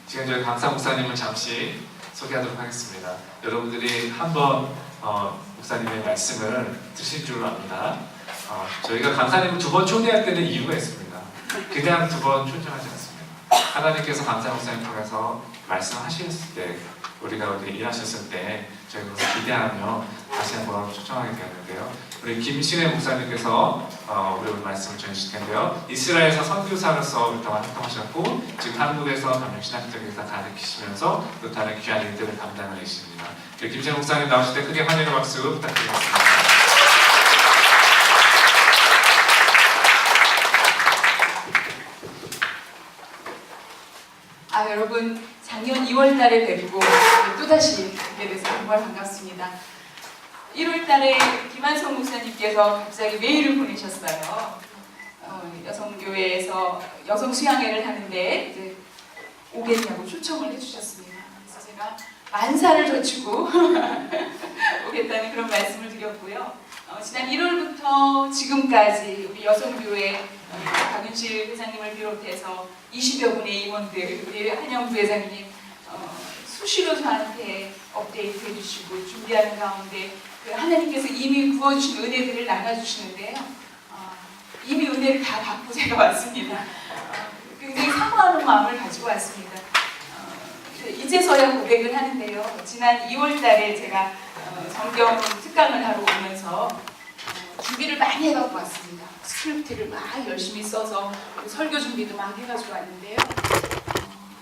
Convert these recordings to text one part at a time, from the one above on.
지금 저희 강사 목사님을 잠시 소개하도록 하겠습니다. 여러분들이 한번 목사님의 말씀을 들으실 줄로 압니다. 저희가 강사님을 두 번 초대할 때는 이유가 있습니다. 그냥 두 번 초청하지 않습니다. 하나님께서 강사 목사님 통해서 말씀하셨을 때, 우리가 어디 일하셨을 때 저희가 그것을 기대하며 다시 한번 초청하게 되었는데요. 우리 김신혜 목사님께서 우리 오늘 말씀을 전해주실 텐데요. 이스라엘에서 선교사로서 오랫동안 활동하셨고 지금 한국에서 감염신학적에서 가르치시면서 또 다른 귀한 일들을 감당을 해주십니다. 김신혜 목사님 나오실 때 크게 환영의 박수 부탁드리겠습니다. 여러분, 작년 2월 달에 뵙고 또다시 뵙게 돼서 정말 반갑습니다. 1월 달에 김한성 목사님께서 갑자기 메일을 보내셨어요. 여성교회에서 여성 수양회를 하는데 이제 오겠냐고 초청을 해주셨습니다. 그래서 제가 만사를 젖히고 오겠다는 그런 말씀을 드렸고요. 지난 1월부터 지금까지 우리 여성교회 박윤실 회장님을 비롯해서 20여 분의 임원들, 우리 한영 부회장님 수시로 저한테 업데이트 해주시고 준비하는 가운데 하나님께서 이미 부어주신 은혜들을 나눠주시는데요. 이미 은혜를 다 받고 제가 왔습니다. 굉장히 사모하는 마음을 가지고 왔습니다. 이제서야 고백을 하는데요. 지난 2월 달에 제가 성경 특강을 하러 오면서 준비를 많이 해갖고 왔습니다. 스크립트를 막 열심히 써서 설교 준비도 막 해가지고 왔는데요.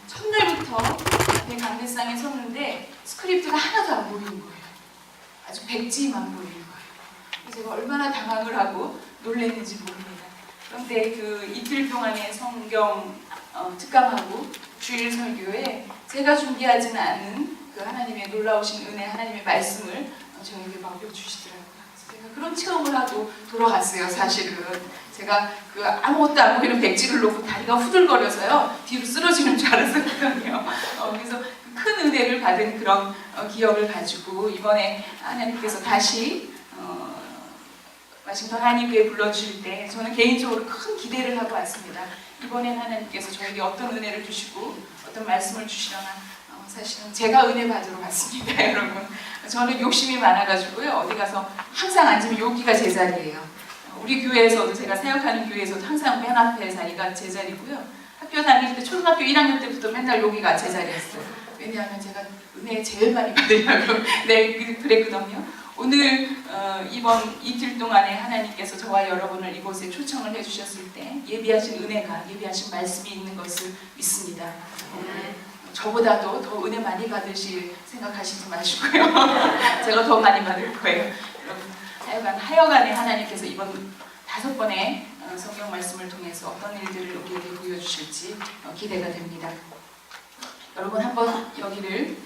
첫날부터 앞에 강대상에 섰는데 스크립트가 하나도 안 보이는 거예요. 아주 백지만 보이는 거예요. 제가 얼마나 당황을 하고 놀랐는지 모릅니다. 그런데 그 이틀 동안의 성경 특강하고 주일 설교에 제가 준비하지는 않은 그 하나님의 놀라우신 은혜, 하나님의 말씀을 저에게 맡겨주시더라고요. 제가 그런 체험을 하고 돌아갔어요. 사실은 제가 그 아무것도 안 보이는 백지를 놓고 다리가 후들거려서요 뒤로 쓰러지는 줄 알았었거든요. 그래서 큰 은혜를 받은 그런 기억을 가지고 이번에 하나님께서 다시 워싱턴 한인교회 불러주실 때 저는 개인적으로 큰 기대를 하고 왔습니다. 이번엔 하나님께서 저에게 어떤 은혜를 주시고 어떤 말씀을 주시려나 사실은 제가 은혜 받으러 갔습니다. 여러분, 저는 욕심이 많아가지고요 어디 가서 항상 앉으면 여기가 제 자리예요. 우리 교회에서도 제가 사역하는 교회에서도 항상 맨 앞에 자리가 제 자리고요. 학교 다닐 때 초등학교 1학년 때부터 맨날 여기가 제 자리였어요. 왜냐하면 제가 은혜 제일 많이 받으려고 그랬거든요. 오늘 이번 이틀 동안에 하나님께서 저와 여러분을 이곳에 초청을 해주셨을 때 예비하신 은혜가, 예비하신 말씀이 있는 것을 믿습니다. 저보다도 더 은혜 많이 받으실 생각하시지 마시고요. 제가 더 많이 받을 거예요. 여러분, 하여간에 하나님께서 이번 5번의 성경 말씀을 통해서 어떤 일들을 우리에게 보여주실지 기대가 됩니다. 여러분 한번 여기를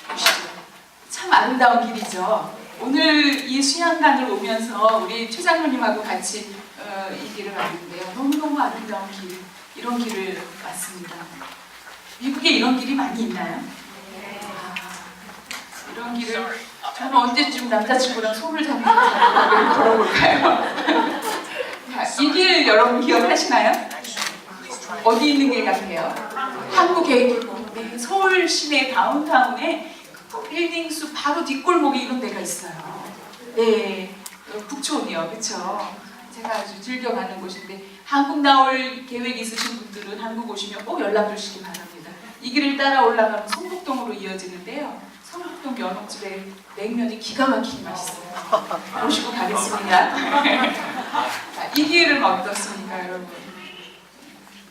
보시죠. 참 아름다운 길이죠. 오늘 이 수양관을 오면서 우리 최 장로님하고 같이 이 길을 왔는데요. 너무너무 아름다운 길, 이런 길을 왔습니다. 미국에 이런 길이 많이 있나요? 네. 이런 길을 저는 언제쯤 남자친구랑 손을 잡고 걸어볼까요? 이 길 여러분 기억하시나요? 어디 있는 길 같아요? 한국에 네, 서울 시내 다운타운에 빌딩수 바로 뒷골목에 이런 데가 있어요. 네, 북촌이요, 그렇죠? 제가 아주 즐겨가는 곳인데 한국 나올 계획 있으신 분들은 한국 오시면 꼭 연락 주시기 바랍니다. 이 길을 따라 올라가면 성북동으로 이어지는데요. 성북동 면옥집에 냉면이 기가 막히게 맛있어요. 모시고 가겠습니다. 이 길은 어떻습니까, 여러분?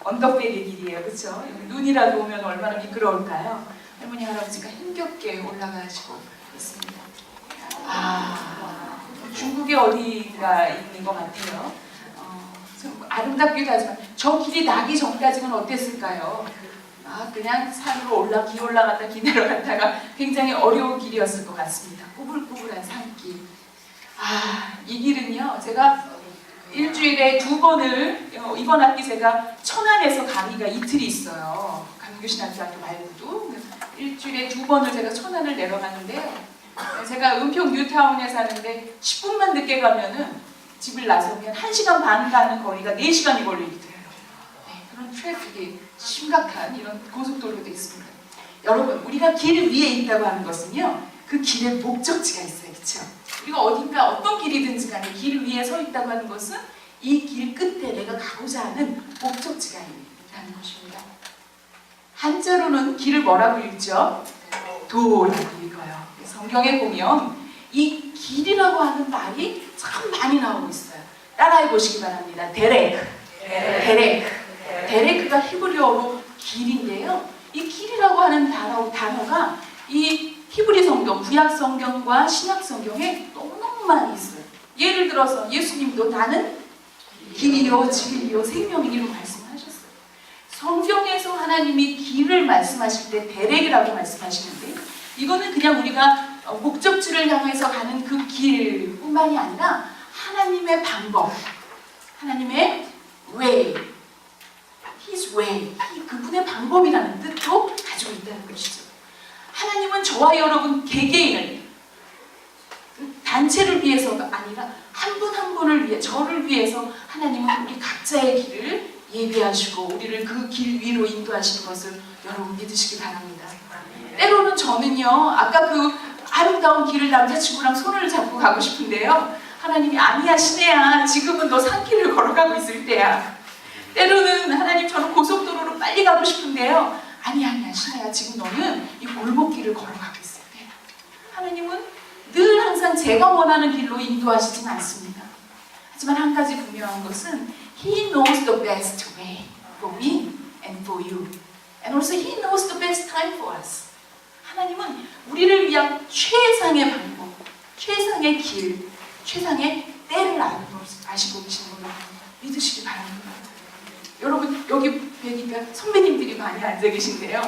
언덕배기 길이에요, 그렇죠? 눈이라도 오면 얼마나 미끄러울까요? 할머니, 할아버지가 힘겹게 올라가시고 있습니다. 중국에 어디가 있는 것 같아요. 좀 아름답기도 하지만 저 길이 나기 전까지는 어땠을까요? 그냥 산으로 기 올라갔다 기 내려갔다가 굉장히 어려운 길이었을 것 같습니다. 꾸불꾸불한 산길. 이 길은요, 제가 일주일에 2번을, 이번 학기 제가 천안에서 강의가 이틀이 있어요. 강교신학교 말고도. 일주일에 2번을 제가 천안을 내려가는데요. 제가 은평 뉴타운에 사는데 10분만 늦게 가면은 집을 나서면 1시간 반 가는 거리가 4시간이 걸리더라고요. 네, 그런 트래픽이 심각한 이런 고속도로도 있습니다. 여러분, 우리가 길 위에 있다고 하는 것은요, 그 길에 목적지가 있어요. 그렇죠? 우리가 어딘가 어떤 길이든지 간에 길 위에 서 있다고 하는 것은 이 길 끝에 내가 가고자 하는 목적지가 있다는 것입니다. 한자로는 길을 뭐라고 읽죠? 도라고 읽어요. 성경에 보면 이 길이라고 하는 말이 참 많이 나오고 있어요. 따라해 보시기 바랍니다. 데레크. 데레크가 히브리어로 길인데요. 이 길이라고 하는 단어가 이 히브리 성경, 구약 성경과 신약 성경에 너무너무 많이 있어요. 예를 들어서 예수님도 나는 길이요, 진리요, 생명이라고 말씀하셨어요. 성경에서 하나님이 길을 말씀하실 때 데렉이라고 말씀하시는데, 이거는 그냥 우리가 목적지를 향해서 가는 그 길뿐만이 아니라 하나님의 방법, 하나님의 way, His way, 그분의 방법이라는 뜻도 가지고 있다는 것이죠. 하나님은 저와 여러분 개개인을, 단체를 위해서가 아니라 한 분 한 분을 위해, 저를 위해서 하나님은 우리 각자의 길을 예비하시고 우리를 그 길 위로 인도하시는 것을 여러분 믿으시기 바랍니다. 때로는 저는요, 아까 그 아름다운 길을 남자친구랑 손을 잡고 가고 싶은데요, 하나님이 아니야 신혜야, 지금은 너 산길을 걸어가고 있을 때야. 때로는 하나님, 저는 고속도로로 빨리 가고 싶은데요, 아니야 신혜야, 지금 너는 이 골목길을 걸어가고 있을 때야. 하나님은 늘 항상 제가 원하는 길로 인도하시진 않습니다. 하지만 한 가지 분명한 것은 He knows the best way for me and for you. And also He knows the best time for us. 하나님은 우리를 위한 최상의 방법, 최상의 길, 최상의 때를 아시고 계시는 걸로 믿으시기 바랍니다. 여러분, 여기 뵈니까 선배님들이 많이 앉아 계신데요,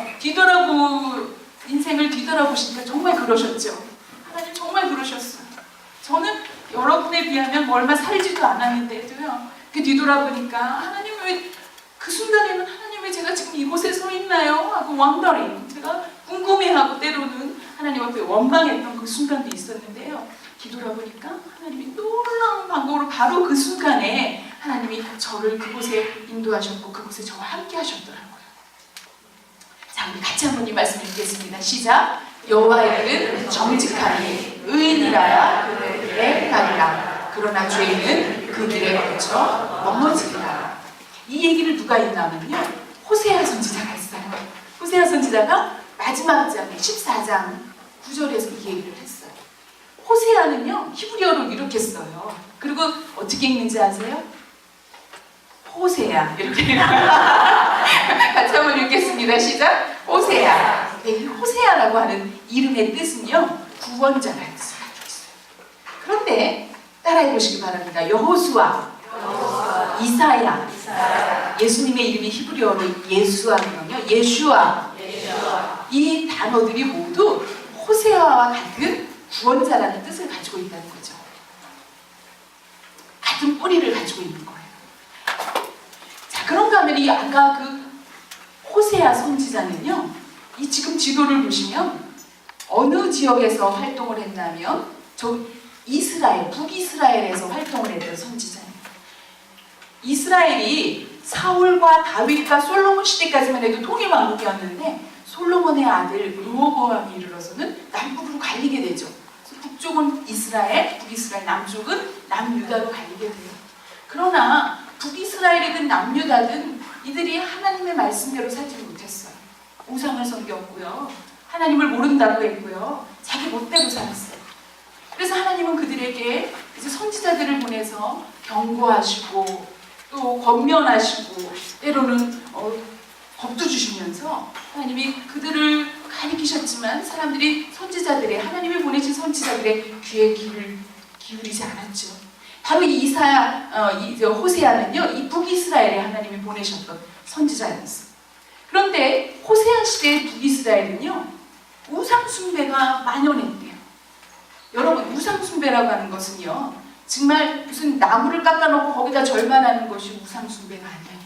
인생을 뒤돌아보시니까 정말 그러셨죠? 하나님 정말 그러셨어요. 저는 여러분에 비하면 뭐 얼마 살지도 않았는데도요, 그 뒤돌아보니까 하나님 왜 그 순간에는 하나님 왜 제가 지금 이곳에 서 있나요? 하고 wondering, 제가 궁금해하고 때로는 하나님 앞에 원망했던 그 순간도 있었는데요, 뒤돌아보니까 하나님이 놀라운 방법으로 바로 그 순간에 하나님이 저를 그곳에 인도하셨고 그곳에 저와 함께 하셨더라고요. 자, 우리 같이 한번 이 말씀 읽겠습니다. 시작. 여호와의 길은 정직하니 의인이라야 그 길에 가리라. 그러나 죄인은 그 길에 거쳐 넘어지리라. 이 얘기를 누가 했냐면요, 호세아 선지자가 했어요. 호세아 선지자가 마지막 장에 14장 9절에서 이 얘기를 했어요. 호세아는요, 히브리어로 이렇게 써요. 그리고 어떻게 읽는지 아세요? 호세아, 이렇게 같이 한번 읽겠습니다. 시작. 호세아. 네, 호세아라고 하는 이름의 뜻은요, 구원자라는 뜻을 가지고 있어요. 그런데 따라해 보시기 바랍니다. 여호수아, 이사야. 예수님의 이름이 히브리어로 예수아거든요. 예슈아. 이 단어들이 모두 호세아와 같은 구원자라는 뜻을 가지고 있다는 거죠. 같은 뿌리를 가지고 있는 거예요. 자, 그런가 하면 이 아까 그 호세아 선지자는요, 이 지금 지도를 보시면 어느 지역에서 활동을 했냐면 저 이스라엘, 북이스라엘에서 활동을 했던 선지자예요. 이스라엘이 사울과 다윗과 솔로몬 시대까지만 해도 통일왕국이었는데 솔로몬의 아들 르호보암이 이르러서는 남북으로 갈리게 되죠. 북쪽은 이스라엘, 북이스라엘, 남쪽은 남유다로 갈리게 돼요. 그러나 북이스라엘이든 남유다든 이들이 하나님의 말씀대로 살지 못했어요. 우상을 섬겼고요, 하나님을 모른다고 했고요, 자기 멋대로 살았어요. 그래서 하나님은 그들에게 이제 선지자들을 보내서 경고하시고 또 권면하시고 때로는 겁도 주시면서 하나님이 그들을 가리키셨지만 사람들이 선지자들의, 하나님이 보내신 선지자들의 귀에 기울이지 않았죠. 바로 이 호세아는요, 이 북이스라엘에 하나님이 보내셨던 선지자였어요. 그런데 호세아 시대의 북이스라엘은요, 우상 숭배가 만연했대요. 여러분, 우상 숭배라고 하는 것은요, 정말 무슨 나무를 깎아놓고 거기다 절만 하는 것이 우상 숭배가 아니에요.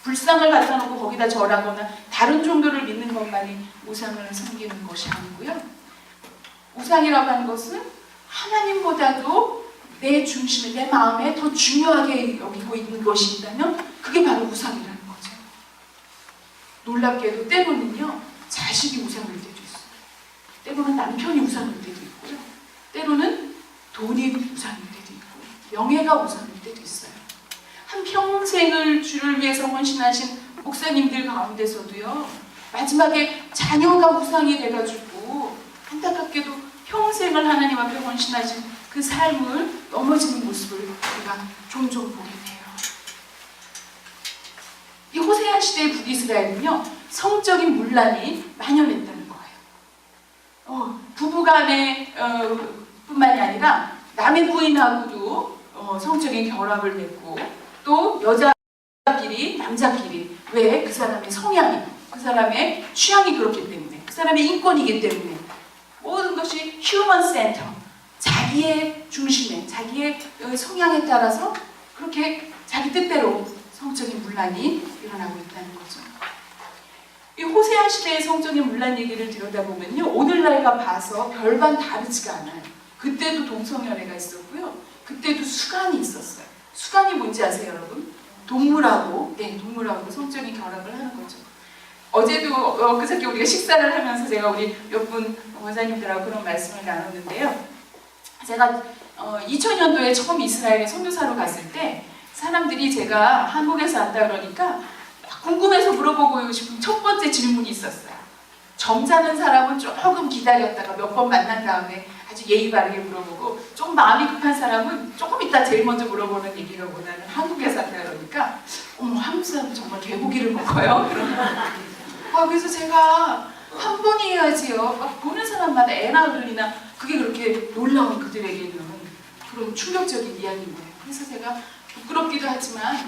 불상을 갖다 놓고 거기다 절하거나 다른 종교를 믿는 것만이 우상을 섬기는 것이 아니고요, 우상이라고 하는 것은 하나님보다도 내 중심에, 내 마음에 더 중요하게 여기고 있는 것이 있다면 그게 바로 우상이라는 거죠. 놀랍게도 때로는요 자식이 우상일 때도 있어요. 때로는 남편이 우상일 때도 있고요. 때로는 돈이 우상일 때도 있고 명예가 우상일 때도 있어요. 한 평생을 주를 위해서 헌신하신 목사님들 가운데서도요 마지막에 자녀가 우상이 돼가지고 안타깝게도 평생을 하나님 앞에 헌신하신 그 삶을 넘어지는 모습을 우리가 종종 보게 돼요. 이 호세아 시대의 북이스라엘은요 성적인 문란이 만연했다는 거예요. 부부간에 뿐만이 아니라 남의 부인하고도 성적인 결합을 맺고 또 여자끼리 남자끼리 왜? 그 사람의 성향이 그 사람의 취향이 그렇기 때문에 그 사람의 인권이기 때문에 모든 것이 휴먼 센터 자기의 중심에 자기의 성향에 따라서 그렇게 자기 뜻대로 성적인 문란이 일어나고 있다는 거죠. 이 호세아 시대의 성적인 문란 얘기를 들여다보면요 오늘날과 봐서 별반 다르지가 않아요. 그때도 동성연애가 있었고요 그때도 수간이 있었어요. 수간이 뭔지 아세요 여러분? 동물하고 동물하고 성적인 결합을 하는 거죠. 어제도 그저께 우리가 식사를 하면서 제가 우리 몇 분 원사님들하고 그런 말씀을 나눴는데요. 제가 2000년도에 처음 이스라엘에 선교사로 갔을 때 사람들이 제가 한국에서 왔다 그러니까 궁금해서 물어보고 싶은 첫 번째 질문이 있었어요. 점잖은 사람은 조금 기다렸다가 몇 번 만난 다음에 아주 예의 바르게 물어보고 좀 마음이 급한 사람은 조금 이따 제일 먼저 물어보는 얘기가 뭐냐면 한국에서 왔다 그러니까 어머 한국 사람은 정말 개고기를 먹어요? 그래서 제가 한 번이 해야지요. 막 보는 사람마다 애나 어른이나 그게 그렇게 놀라운 그들에게는 그런 충격적인 이야기인 거예요. 그래서 제가 부끄럽기도 하지만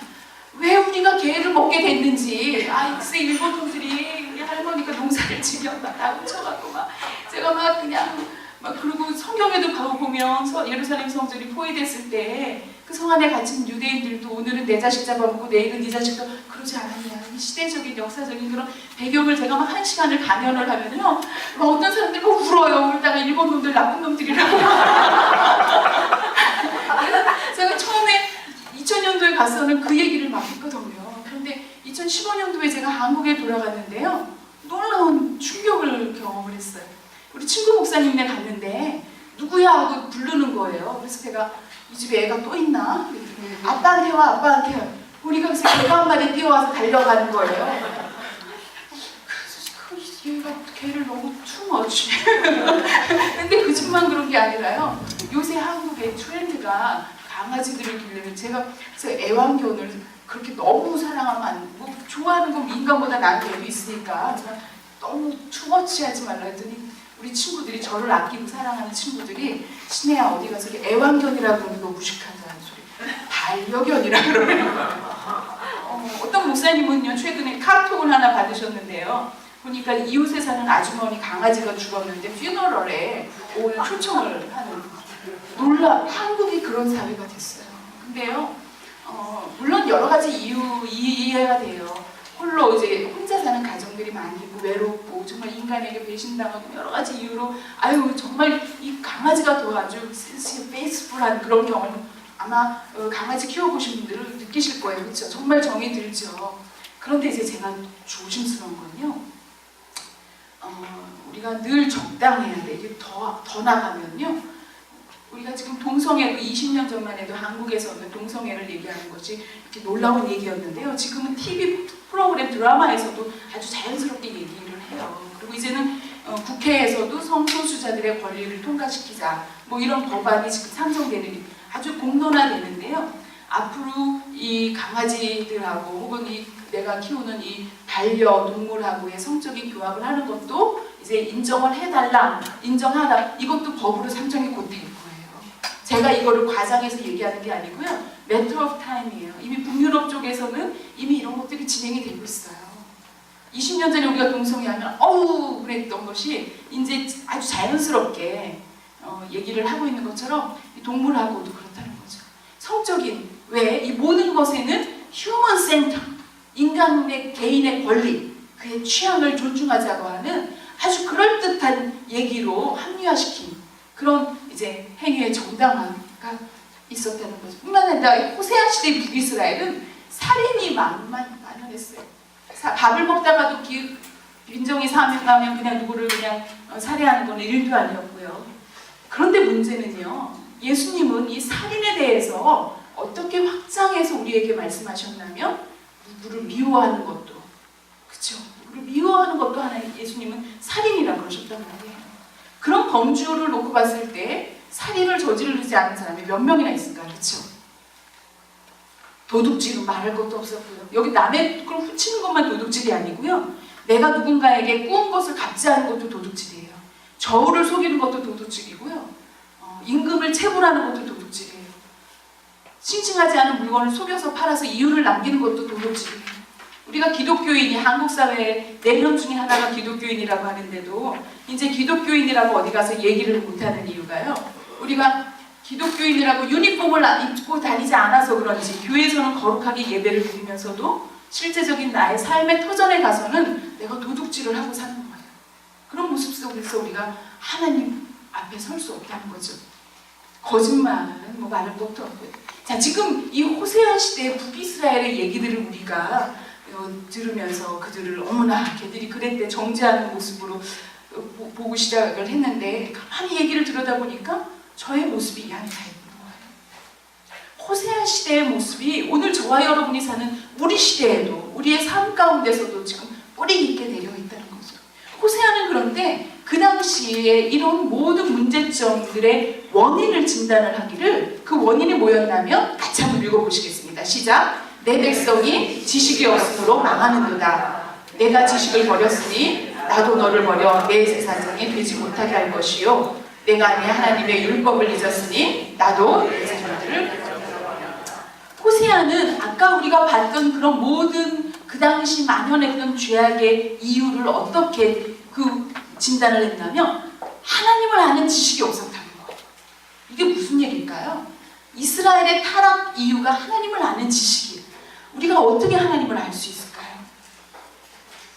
왜 우리가 개를 먹게 됐는지 글쎄 일본 놈들이 우리 할머니가 농사를 지면 막 나고 쳐갖고 막 제가 막 그냥 그리고 성경에도 가보면 예루살렘 성전이 포위됐을 때 그 성 안에 갇힌 유대인들도 오늘은 내 자식 잡아먹고 내일은 네 자식도 그러지 않았냐. 이 시대적인 역사적인 그런 배경을 제가 막 1시간을 강연을 하면요 막 어떤 사람들이 막 울어요. 울다가 일본 놈들 나쁜 놈들이라고. 제가 처음에 2000년도에 가서는 그 얘기를 막 했거든요. 그런데 2015년도에 제가 한국에 돌아갔는데요 놀라운 충격을 경험을 했어요. 우리 친구 목사님네 갔는데 누구야 하고 부르는 거예요. 그래서 제가 이 집에 애가 또 있나? 아빠한테 와 아빠한테 와. 우리가 그래서 개가 한 마리 뛰어와서 달려가는 거예요. 그래서 얘가 개를 너무 투머치. 근데 그 집만 그런 게 아니라요 요새 한국의 트렌드가 강아지들을 기르는 제가 그래서 애완견을 그렇게 너무 사랑하면 안 뭐 좋아하는 건 인간보다 나은 애도 있으니까 너무 투머치하지 말라 했더니 우리 친구들이 저를 아끼고 사랑하는 친구들이 신혜야 어디 가서 애완견이라고 그러면 너 무식하다는 소리 반려견이라 그러는 거예요. 어떤 목사님은요 최근에 카톡을 하나 받으셨는데요 보니까 이웃에 사는 아주머니 강아지가 죽었는데 퓨너럴에 올 초청을 하는 한국이 그런 사회가 됐어요. 근데요 물론 여러 가지 이유 이해가 돼요. 홀로 이제 혼자 사는 가정들이 많이 있고 외롭고 정말 인간에게 배신당하고 여러 가지 이유로 정말 이 강아지가 더 아주 페이스풀한 그런 경험 아마 강아지 키워보신 분들은 느끼실 거예요. 그렇죠? 정말 정이 들죠. 그런데 이제 제가 조심스러운 건요 우리가 늘 적당해야 돼. 이게 더 나가면요 우리가 지금 동성애도 20년 전만 해도 한국에서는 동성애를 얘기하는 것이 이렇게 놀라운 얘기였는데요. 지금은 TV 프로그램 드라마에서도 아주 자연스럽게 얘기를 해요. 그리고 이제는 국회에서도 성소수자들의 권리를 통과시키자 뭐 이런 법안이 지금 상정되는 아주 공론화되는데요. 앞으로 이 강아지들하고 혹은 내가 키우는 이 반려동물하고의 성적인 교합을 하는 것도 이제 인정을 해달라, 인정하라 이것도 법으로 상정이 곧 될 거예요. 제가 이거를 과장해서 얘기하는 게 아니고요. 매터 오브 타임이에요. 이미 북유럽 쪽에서는 이미 이런 것들이 진행이 되고 있어요. 20년 전에 우리가 동성애하면 어우 그랬던 것이 이제 아주 자연스럽게 얘기를 하고 있는 것처럼 동물하고도 그렇다는 거죠. 성적인 왜 이 모든 것에는 휴먼 센터 인간의 개인의 권리 그의 취향을 존중하자고 하는 아주 그럴듯한 얘기로 합리화시킨 그런 이제 행위의 정당화가 있었다는 거죠. 뿐만 아니라 호세아 시대 북이스라엘은 살인이 만연했어요. 밥을 먹다가도 빈정이 상하면 그냥 누구를 그냥 살해하는 건 일도 아니었고요. 그런데 문제는요, 예수님은 이 살인에 대해서 어떻게 확장해서 우리에게 말씀하셨냐면 누구를 미워하는 것도, 그렇죠? 누구를 미워하는 것도 하나 예수님은 살인이라고 그러셨단 말이에요. 그런 범주를 놓고 봤을 때 살인을 저지르지 않은 사람이 몇 명이나 있을까, 그렇죠? 도둑질은 말할 것도 없었고요. 여기 남의 걸 훔치는 것만 도둑질이 아니고요. 내가 누군가에게 꾸은 것을 갚지 않은 것도 도둑질이에요. 저울을 속이는 것도 도둑질이고요. 임금을 체불하는 것도 도둑질이에요. 싱싱하지 않은 물건을 속여서 팔아서 이윤을 남기는 것도 도둑질이에요. 우리가 기독교인이 한국 사회에 4명 중에 하나가 기독교인이라고 하는데도 이제 기독교인이라고 어디 가서 얘기를 못하는 이유가요. 우리가 기독교인이라고 유니폼을 입고 다니지 않아서 그런지 교회에서는 거룩하게 예배를 드리면서도 실제적인 나의 삶의 터전에 가서는 내가 도둑질을 하고 사는 거예요. 그런 모습 속에서 우리가 하나님 앞에 설 수 없다는 거죠. 거짓말은 뭐 말할 것도 없고요. 자, 지금 이 호세아 시대의 북이스라엘의 얘기들을 우리가 들으면서 그들을 어머나 걔들이 그랬대 정죄하는 모습으로 보고 시작을 했는데 가만히 얘기를 들여다보니까 저의 모습이 이 안에 다 있는 거예요. 호세아 시대의 모습이 오늘 저와 여러분이 사는 우리 시대에도 우리의 삶 가운데서도 지금 뿌리 깊게 내려 있다는 거죠. 호세아는 그런데 그 당시에 이런 모든 문제점들의 원인을 진단을 하기를 그 원인이 뭐였냐면 같이 한번 읽어보시겠습니다. 시작! 내 백성이 지식이 없으므로 망하는도다. 내가 지식을 버렸으니 나도 너를 버려 내 제사장이 되지 못하게 할 것이요. 내가 내 하나님의 율법을 잊었으니 나도 내 자녀들을 버려. 호세아는 아까 우리가 봤던 그런 모든 그 당시 만연했던 죄악의 이유를 어떻게 진단을 했냐면 하나님을 아는 지식이 없었다는 거예요. 이게 무슨 얘기일까요? 이스라엘의 타락 이유가 하나님을 아는 지식이에요. 우리가 어떻게 하나님을 알 수 있을까요?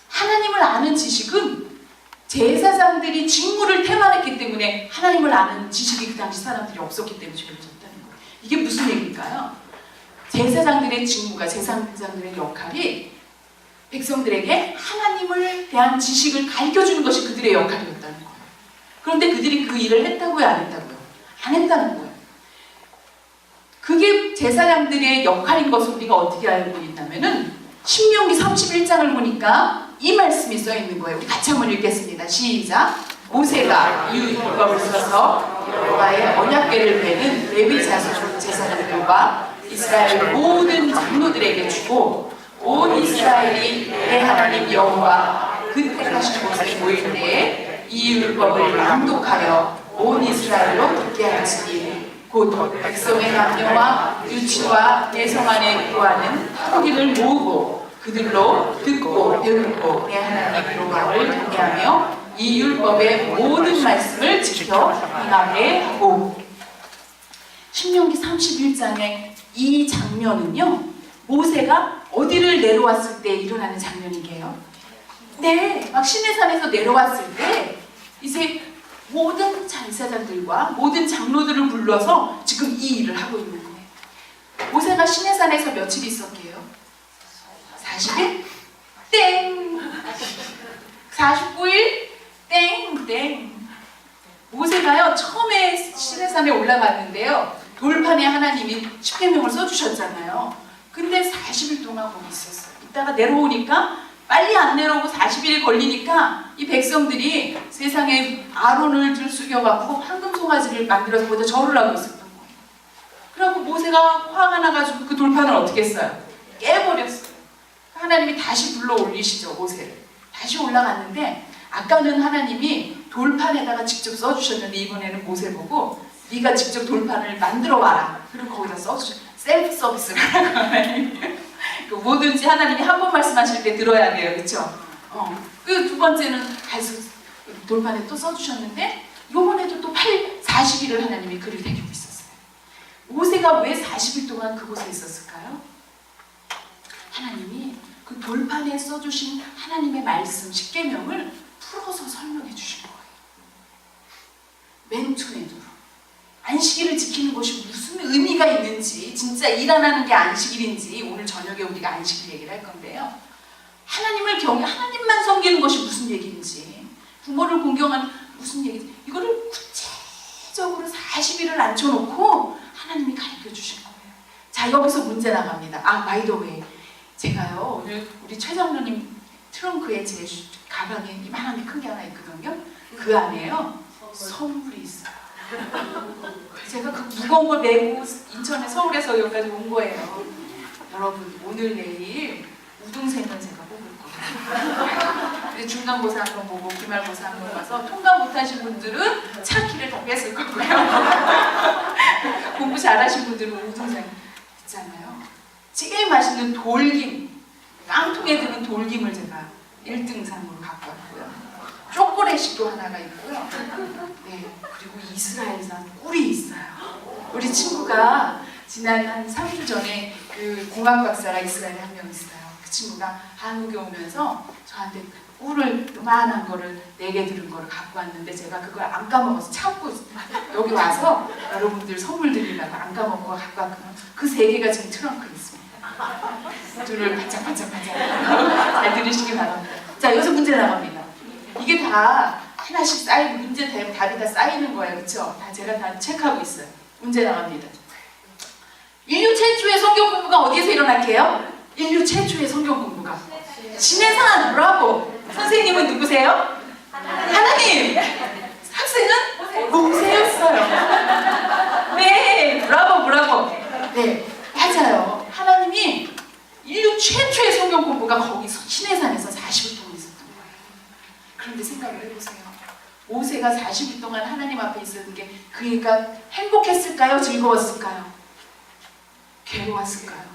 하나님을 아는 지식은 제사장들이 직무를 태만했기 때문에 하나님을 아는 지식이 그 당시 사람들이 없었기 때문에 죄를 졌다는 거예요. 이게 무슨 얘기일까요? 제사장들의 직무가, 제사장들의 역할이 백성들에게 하나님을 대한 지식을 가르쳐주는 것이 그들의 역할이었다는 거예요. 그런데 그들이 그 일을 했다고요? 안 했다고요? 안 했다는 거예요. 그게 제사장들의 역할인 것을 우리가 어떻게 알고 있냐면은 신명기 31장을 보니까 이 말씀이 써 있는 거예요. 우리 같이 한번 읽겠습니다. 시작! 모세가 이 율법을 써서 여호와의 언약궤를 메는 레위 자손 제사장들과 이스라엘 모든 장로들에게 주고 온 이스라엘이 내 하나님 여호와 그 택하신 곳에 모일 때에 이 율법을 낭독하여 온 이스라엘로 듣게 하시니 곧 백성의 남녀와 유치와 내성 안에 거하는 한국인을 모으고 그들로 듣고 배우고 내 하나님 여호와를 경외하며 이 율법의 모든 말씀을 지켜 행하게 하고. 신명기 31장의 이 장면은요, 모세가 어디를 내려왔을 때 일어나는 장면이게요. 네, 막 시내산에서 내려왔을 때 이제 모든 제사장들과 모든 장로들을 불러서 지금 이 일을 하고 있는 거예요. 모세가 시내산에서 며칠 있었게요? 40일? 땡! 49일? 땡! 모세가요, 처음에 시내산에 올라갔는데요, 돌판에 하나님이 십계명을 써주셨잖아요. 근데 40일 동안 거기 있었어요. 이따가 내려오니까 빨리 안 내려오고 40일이 걸리니까 이 백성들이 세상에 아론을 들숙여갖고 황금 송아지를 만들어서 거기다 절을 하고 있었던 거예요. 그래갖고 모세가 화가 나가지고 그 돌판을 어떻게 했어요? 깨버렸어요. 하나님이 다시 불러 올리시죠, 모세를. 다시 올라갔는데 아까는 하나님이 돌판에다가 직접 써주셨는데 이번에는 모세 보고 네가 직접 돌판을 만들어 와라. 그리고 거기다 써주셨어요. 셀프 서비스를 하라고. 뭐든지 하나님이 한 번 말씀하실 때 들어야 돼요. 그렇죠? 그 두 번째는 가서 돌판에 또 써주셨는데 이번에도 또 40일을 하나님이 그를 데리고 있었어요. 모세가 왜 40일 동안 그곳에 있었을까요? 하나님이 그 돌판에 써주신 하나님의 말씀, 십계명을 풀어서 설명해 주신 거예요. 맨투맨으로. 안식일을 지키는 것이 무슨 의미가 있는지, 진짜 일 안 하는 게 안식일인지 오늘 저녁에 우리가 안식일 얘기를 할 건데요. 하나님만 섬기는 것이 무슨 얘기인지, 부모를 공경하는 무슨 얘기인지, 이거를 구체적으로 40일을 앉혀놓고 하나님이 가르쳐 주신 거예요. 자, 여기서 문제 나갑니다. 바이 더 웨이, 제가요 오늘 우리 최 장로님 트렁크에 제 가방에 이만한 게 큰 게 하나 있거든요. 그 안에요 선물이 있어요. 제가 그 무거운 걸 메고 인천에 서울에서 여기까지 온 거예요. 여러분, 오늘 내일 우등생은 제가 뽑을 거예요. 중간고사 한번 보고 기말고사 한번 봐서 통과 못하신 분들은 차 키를 다 뺐을 거고요. 공부 잘하신 분들은 우등생 있잖아요. 제일 맛있는 돌김, 깡통에 드는 돌김을 제가 1등상으로 갖고 왔고요. 초콜릿도 하나가 있고요. 네, 그리고 이스라엘산 꿀이 있어요. 우리 친구가 지난 한 3주 전에 그 공학 박사가 이스라엘에 한 명 있어요. 그 친구가 한국에 오면서 저한테 꿀을 요만한 거를 4개 들은 거를 갖고 왔는데, 제가 그걸 안 까먹어서 참고 여기 와서 여러분들 선물 드리려고 안 까먹고 갖고 왔거든요. 그 3개가 지금 트렁크에 있습니다. 눈을 반짝반짝반짝 잘 들으시기 바랍니다. 자, 여기서 문제 나갑니다. 이게 다 하나씩 쌓이고 문제 답이 다 쌓이는 거예요. 그렇죠? 다 제가 다 체크하고 있어요. 문제 나갑니다. 인류 최초의 성경 공부가 어디에서 일어날게요? 인류 최초의 성경 공부가 시내산. 브라보. 선생님은 누구세요? 하나님. 학생은 모세였어요. 네, 브라보. 네, 맞아요. 하나님이 인류 최초의 성경 공부가 거기서 시내산에서 40일 동안 있었던 거예요. 그런데 생각을 해보세요. 모세가 40일 동안 하나님 앞에 있었던 게 그러니까 행복했을까요? 즐거웠을까요? 괴로웠을까요?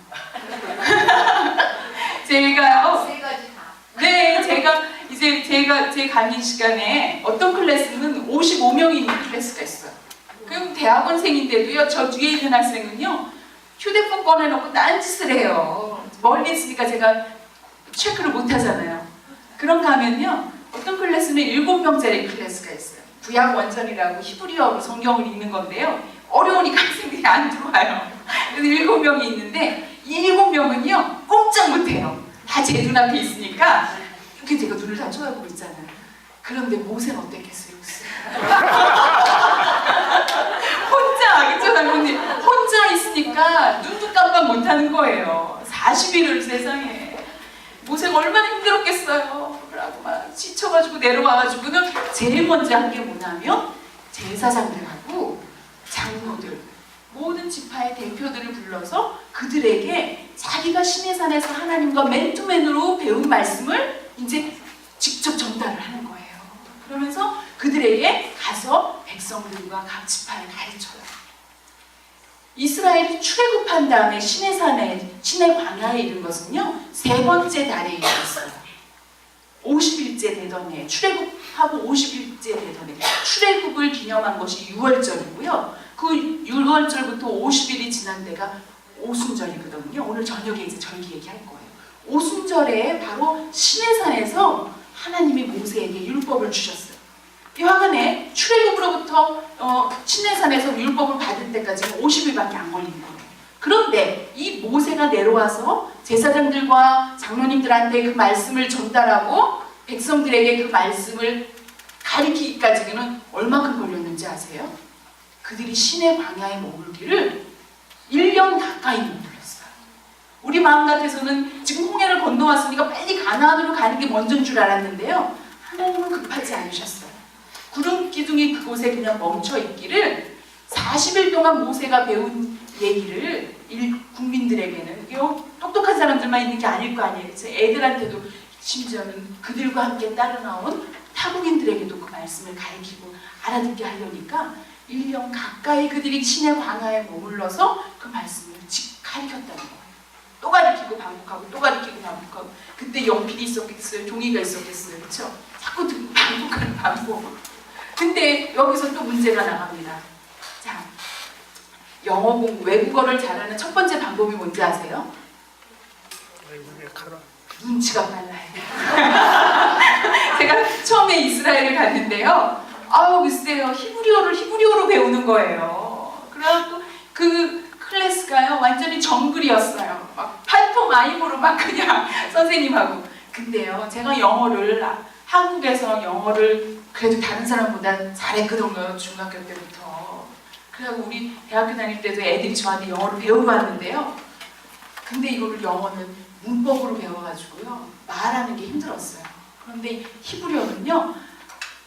제가요. 네, 제가 제 강의 시간에 어떤 클래스는 55명이 있는 클래스가 있어요. 그럼 대학원생인데도요, 저 뒤에 있는 학생은요, 휴대폰 꺼내놓고 딴짓을 해요. 멀리 있으니까 제가 체크를 못 하잖아요. 그런가 하면요, 어떤 클래스는 7명짜리 클래스가 있어요. 구약 원전이라고 히브리어로 성경을 읽는 건데요. 어려우니까 학생들이 안 들어와요. 그래서 7명이 있는데 이 7명은요 꼼짝 못해요. 다 제 눈앞에 있으니까 이렇게 제가 눈을 다 쳐다보고 있잖아요. 그런데 모세는 어땠겠어요? 혼자, 그쵸 장모님? 혼자 있으니까 눈도 깜빡 못하는 거예요. 40일을 세상에. 모세가 얼마나 힘들었겠어요. 그러고 막 지쳐가지고 내려와가지고는 제일 먼저 한 게 뭐냐면 제사장들하고 장로들, 모든 지파의 대표들을 불러서 그들에게 자기가 시내산에서 하나님과 맨투맨으로 배운 말씀을 이제 직접 전달을 하는 거예요. 그러면서 그들에게 가서 백성들과 각 지파에 가르쳐요. 이스라엘이 출애굽한 다음에 시내 광야에 이른 것은요 3번째 달에 이르렀어요. 50일째 되던 해, 출애굽하고 50일째 되던 해, 출애굽을 기념한 것이 6월절이고요. 그 6월절부터 50일이 지난 데가 오순절이거든요. 오늘 저녁에 이제 절기 얘기할 거예요. 오순절에 바로 시내산에서 하나님이 모세에게 율법을 주셨어요. 여하간에 출애굽으로부터 시내산에서 율법을 받을 때까지는 50일밖에 안 걸린 거예요. 그런데 이 모세가 내려와서 제사장들과 장로님들한테 그 말씀을 전달하고 백성들에게 그 말씀을 가리키기까지는 얼마큼 걸렸는지 아세요? 그들이 시내 광야에 머물기를 1년 가까이 머물렀어요. 우리 마음 같아서는 지금 홍해를 건너왔으니까 빨리 가나안으로 가는 게 먼저인 줄 알았는데요. 하나님은 급하지 않으셨어요. 구름 기둥이 그곳에 그냥 멈춰 있기를 40일 동안 모세가 배운 얘기를 국민들에게는 똑똑한 사람들만 있는 게 아닐 거 아니에요. 그래서 애들한테도 심지어는 그들과 함께 따라 나온 타국인들에게도 그 말씀을 가르치고 알아듣게 하려니까 1년 가까이 그들이 시내 광야에 머물러서 그 말씀을 가르쳤다는 거예요. 또 가르치고 반복하고 또 가르치고 반복하고. 그때 연필이 있었겠어요? 종이가 있었겠어요? 그렇죠? 자꾸 듣고 반복하는 반복. 근데 여기서 또 문제가 나갑니다. 자, 영어 공부, 외국어를 잘하는 첫 번째 방법이 뭔지 아세요? 눈치가 빨라요. 제가 처음에 이스라엘을 갔는데요. 글쎄요. 히브리어로 배우는 거예요. 그래갖고 그 클래스가요. 완전히 정글이었어요. 막 팔토마임으로 막 그냥 선생님하고. 근데요, 제가 영어를 한국에서 영어를 그래도 다른 사람보다 잘했거든요. 중학교 때부터. 그래갖고 우리 대학교 다닐 때도 애들이 저한테 영어를 배우러 왔는데요. 근데 이거를 영어는 문법으로 배워가지고요. 말하는 게 힘들었어요. 그런데 히브리어는요.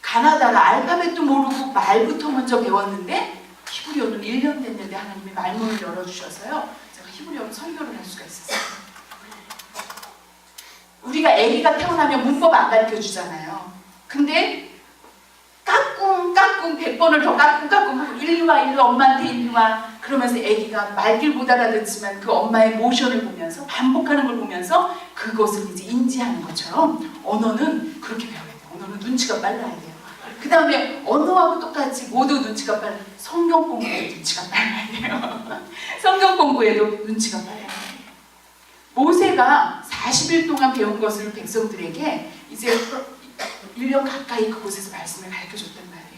가나다라 알파벳도 모르고 말부터 먼저 배웠는데 히브리어는 1년 됐는데 하나님이 말문을 열어주셔서요. 제가 히브리어로 설교를 할 수가 있었어요. 우리가 아기가 태어나면 문법 안 가르쳐주잖아요. 근데 까꿍 100번을 더 까꿍 하고 일로 와 엄마한테 일로 와 그러면서 아기가 말귀를 못 알아듣지만 그 엄마의 모션을 보면서 반복하는 걸 보면서 그것을 이제 인지하는 것처럼 언어는 그렇게 배워야 돼요. 언어는 눈치가 빨라야 돼요. 그 다음에 언어하고 똑같이 모두 눈치가 빨라요. 성경 공부에도 눈치가 빨라야 돼요. 성경 공부에도 눈치가 빨라야 돼요. 모세가 40일 동안 배운 것을 백성들에게 이제 1년 가까이 그곳에서 말씀을 가르쳐줬단 말이에요.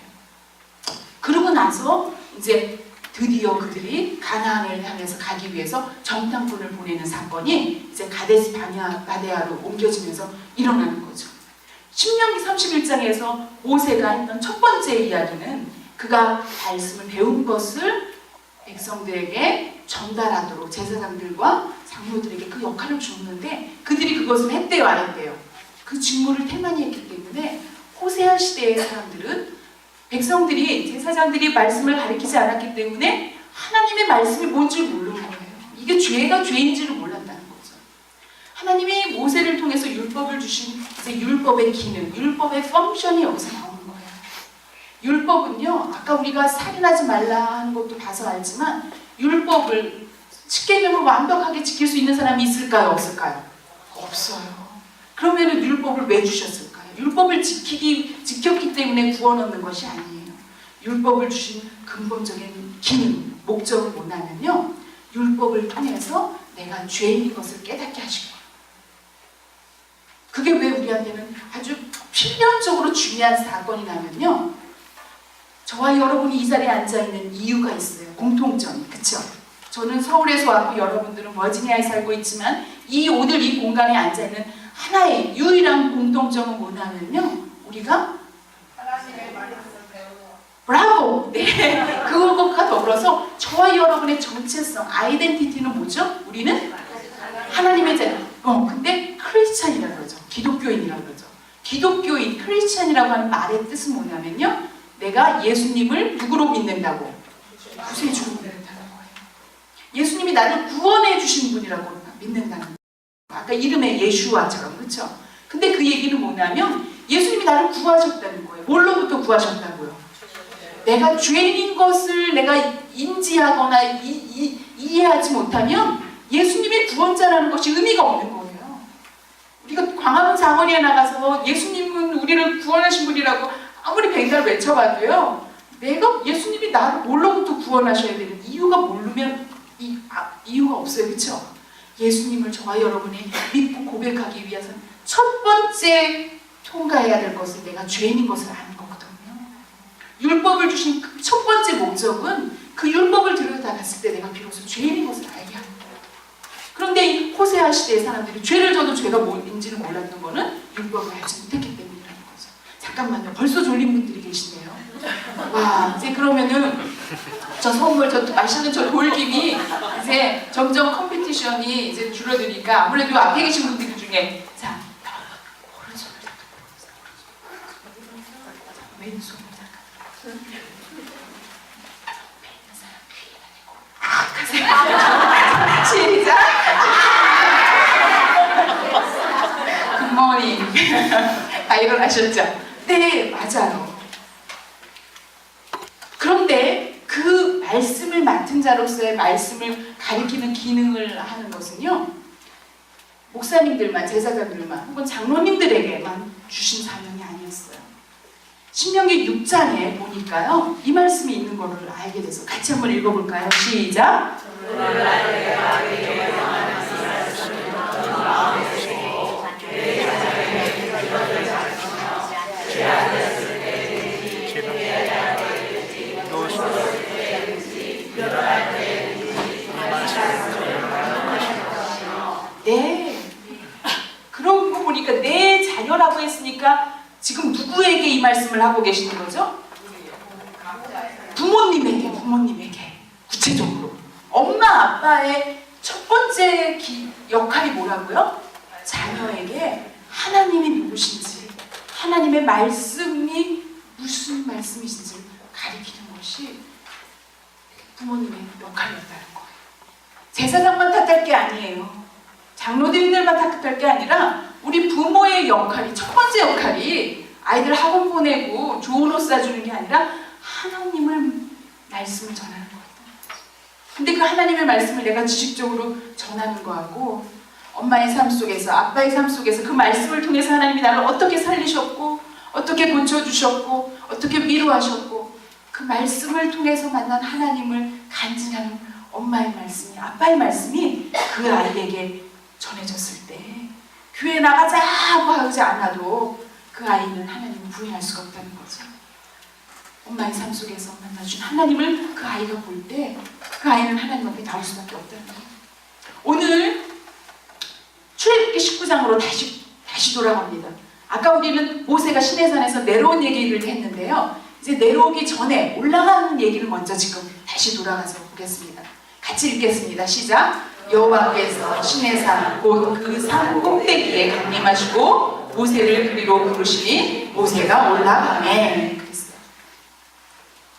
그러고 나서 이제 드디어 그들이 가나안을 향해서 가기 위해서 정탐꾼을 보내는 사건이 이제 가데스 바네아로 옮겨지면서 일어나는 거죠. 신명기 31장에서 모세가 했던 첫 번째 이야기는 그가 말씀을 배운 것을 백성들에게 전달하도록 제사장들과 장로들에게 그 역할을 줬는데 그들이 그것을 했대요 안 했대요? 그 직무를 태만히 했기 때문에 호세아 시대의 사람들은 백성들이 제사장들이 말씀을 가르치지 않았기 때문에 하나님의 말씀이 뭔지 모르는 거예요. 이게 죄가 죄인지를 몰랐다는 거죠. 하나님이 모세를 통해서 율법을 주신 이제 율법의 기능, 율법의 펑션이 여기서 나오는 거예요. 율법은요, 아까 우리가 살인하지 말라 하는 것도 봐서 알지만 율법을 십계명을 완벽하게 지킬 수 있는 사람이 있을까요? 없을까요? 없어요. 그러면 율법을 왜 주셨을까요? 율법을 지켰기 때문에 구원 얻는 것이 아니에요. 율법을 주신 근본적인 기능, 목적은 뭐냐면요. 율법을 통해서 내가 죄인인 것을 깨닫게 하신 거예요. 그게 왜 우리한테는 아주 필연적으로 중요한 사건이 나면요. 저와 여러분이 이 자리에 앉아있는 이유가 있어요. 공통점이. 그쵸? 저는 서울에서 왔고 여러분들은 버지니아에 살고 있지만 오늘 이 공간에 앉아있는 하나의 유일한 공통점은 뭐냐면요. 우리가 브라보! 네, 그것과 더불어서 저와 여러분의 정체성, 아이덴티티는 뭐죠? 우리는 하나님의 자녀. 근데 크리스찬이라고 그러죠. 기독교인이라고 그러죠. 기독교인, 크리스찬이라고 하는 말의 뜻은 뭐냐면요. 내가 예수님을 누구로 믿는다고? 구세주로 믿는다는 거예요. 예수님이 나를 구원해 주신 분이라고 믿는다는 거예요. 아까 이름의 예슈아처럼, 그렇죠? 근데 그 얘기는 뭐냐면 예수님이 나를 구하셨다는 거예요. 뭘로부터 구하셨다고요? 내가 죄인인 것을 내가 인지하거나 이해하지 못하면 예수님이 구원자라는 것이 의미가 없는 거예요. 우리가 광화문 사거리에 나가서 예수님은 우리를 구원하신 분이라고 아무리 백날 외쳐봐도요. 내가 예수님이 나를 뭘로부터 구원하셔야 되는 이유가 모르면 이유가 없어요. 그렇죠? 예수님을 저와 여러분이 믿고 고백하기 위해서는 첫 번째 통과해야 될 것은 내가 죄인인 것을 아는 거거든요. 율법을 주신 그 첫 번째 목적은 그 율법을 들여다봤을 때 내가 비로소 죄인인 것을 알게 하는 거예요. 그런데 이 호세아 시대의 사람들이 죄를 져도 죄가 뭔지는 몰랐던 거는 율법을 알지 못했기 때문이라는 거죠. 잠깐만요. 벌써 졸린 분들이 계시네요. 와, 이제 그러면은 저 선물, 저 맛있는 저 돌김이 이제 점점 컴피티션이 이제 줄어드니까 아무래도 앞에 계신 분들 중에 자, 오른손을 잠깐 왼손을 잠깐 앞에 있는 사람 하세요. 시작! 굿모닝. 다 일어나셨죠? 네, 맞아요. 그런데 그 말씀을 맡은 자로서의 말씀을 가리키는 기능을 하는 것은요. 목사님들만, 제사장들만 혹은 장로님들에게만 주신 사명이 아니었어요. 신명기 6장에 보니까요. 이 말씀이 있는 것을 알게 돼서 같이 한번 읽어볼까요? 시작! 네. 그런 거 보니까 내 지금 누구에게 이 말씀을 하고 계시는 거죠? 부모님에게 구체적으로 엄마 아빠의 첫 번째 역할이 뭐라고요? 자녀에게 하나님이 누구신지, 하나님의 말씀이 무슨 말씀이신지 가리키는 것이 부모님의 역할이었다는 거예요. 제사장만 탓할 게 아니에요. 장로들만 탓할 게 아니라 우리 부모의 역할이, 첫 번째 역할이 아이들 학원 보내고 좋은 옷 사주는 게 아니라 하나님을 말씀을 전하는 거예요. 근데 그 하나님의 말씀을 내가 지식적으로 전하는 거하고 엄마의 삶 속에서, 아빠의 삶 속에서 그 말씀을 통해서 하나님이 나를 어떻게 살리셨고, 어떻게 고쳐주셨고, 어떻게 위로하셨고, 그 말씀을 통해서 만난 하나님을 간증하는 엄마의 말씀이, 아빠의 말씀이 그 아이에게 전해졌을 때 교회 나가자 하고 하지 않아도 그 아이는 하나님을 부인할 수가 없다는 거죠. 엄마의 삶 속에서 만나준 하나님을 그 아이가 볼 때 그 아이는 하나님 앞에 나올 수밖에 없다는 거예요. 오늘 출애굽기 19장으로 다시 돌아갑니다. 아까 우리는 모세가 시내산에서 내려온 얘기를 했는데요. 이제 내려오기 전에 올라가는 얘기를 먼저 지금 다시 돌아가서 보겠습니다. 같이 읽겠습니다. 시작. 여호와께서 시내산 곧 그 산 꼭대기에 강림하시고 모세를 그리로 부르시니 모세가 올라가매. 그랬어요.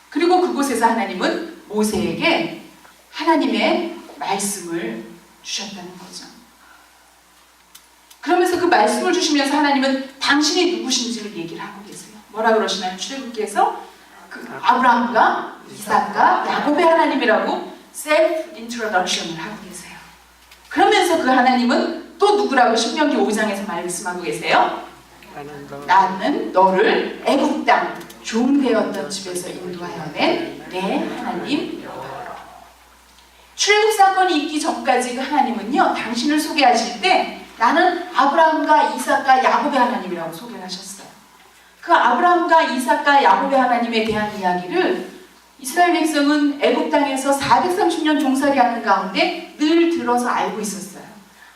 그리고 그곳에서 하나님은 모세에게 하나님의 말씀을 주셨다는 거죠. 그러면서 그 말씀을 주시면서 하나님은 당신이 누구신지를 얘기를 하고 계세요. 뭐라 그러시나요? 출애굽기에서 그 아브라함과 이삭과 야곱의 하나님이라고 셀프 인트로덕션을 하고 계세요. 그러면서 그 하나님은 또 누구라고 신명기 5장에서 말씀하고 계세요? 나는 너를 애굽 땅 종되었던 집에서 인도하여 낸 내 하나님 여호와라. 출애굽 사건이 있기 전까지 그 하나님은요, 당신을 소개하실 때 나는 아브라함과 이삭과 야곱의 하나님이라고 소개를 하셨어요. 그 아브라함과 이삭과 야곱의 하나님에 대한 이야기를 이스라엘 백성은 애굽 땅에서 430년 종살이하는 가운데 늘 들어서 알고 있었어요.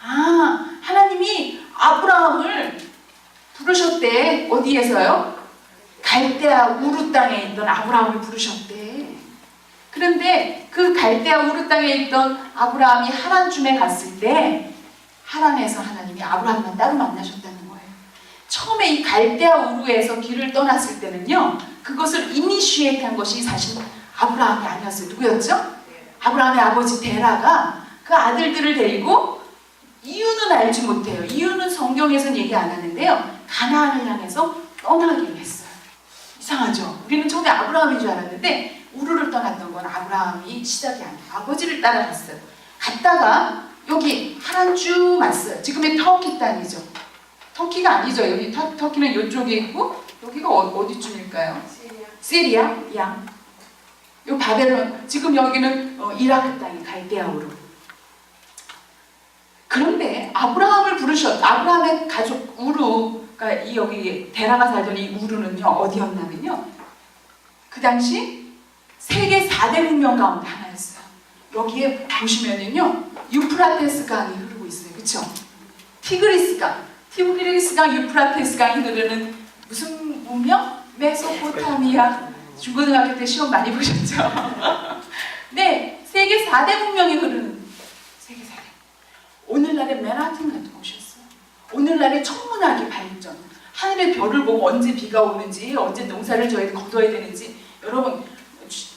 아, 하나님이 아브라함을 부르셨대. 어디에서요? 갈대아 우르 땅에 있던 아브라함을 부르셨대. 그런데 그 갈대아 우르 땅에 있던 아브라함이 하란쯤에 갔을 때 하란에서 하나님이 아브라함만 따로 만나셨다는 거예요. 처음에 이 갈대아 우르에서 길을 떠났을 때는요, 그것을 이니시에이트한 것이 사실 아브라함이 아니었어요. 누구였죠? 아브라함의 아버지 데라가 그 아들들을 데리고, 이유는 알지 못해요. 이유는 성경에서는 얘기 안 하는데요, 가나안을 향해서 떠나기로 했어요. 이상하죠? 우리는 처음에 아브라함인 줄 알았는데 우르를 떠났던 건 아브라함이 시작이 아니에요. 아버지를 따라갔어요. 갔다가 여기 하란 쭉 왔어요. 지금의 터키 땅이죠. 터키가 아니죠. 여기 터키는 이쪽에 있고 여기가 어디쯤일까요? 시리아? 양. 요 바벨론, 지금 여기는 이라크 땅이 갈대아 우르. 그런데 아브라함을 아브라함의 가족 우르가 여기 데라가 살던 이 우르는요, 어디였냐면요, 그 당시 세계 4대 문명 가운데 하나였어요. 여기에 보시면은요, 유프라테스 강이 흐르고 있어요. 그쵸? 티그리스 강, 유프라테스 강이 흐르는 무슨 문명? 메소포타미아. 중고등학교 때 시험 많이 보셨죠? 네, 세계 4대 문명이 흐르는 세계 4대. 오늘날의 맨하튼 같은 곳이었어요. 오늘날의 천문학의 발전, 하늘의 별을 보고 언제 비가 오는지, 언제 농사를 거둬야 되는지. 여러분,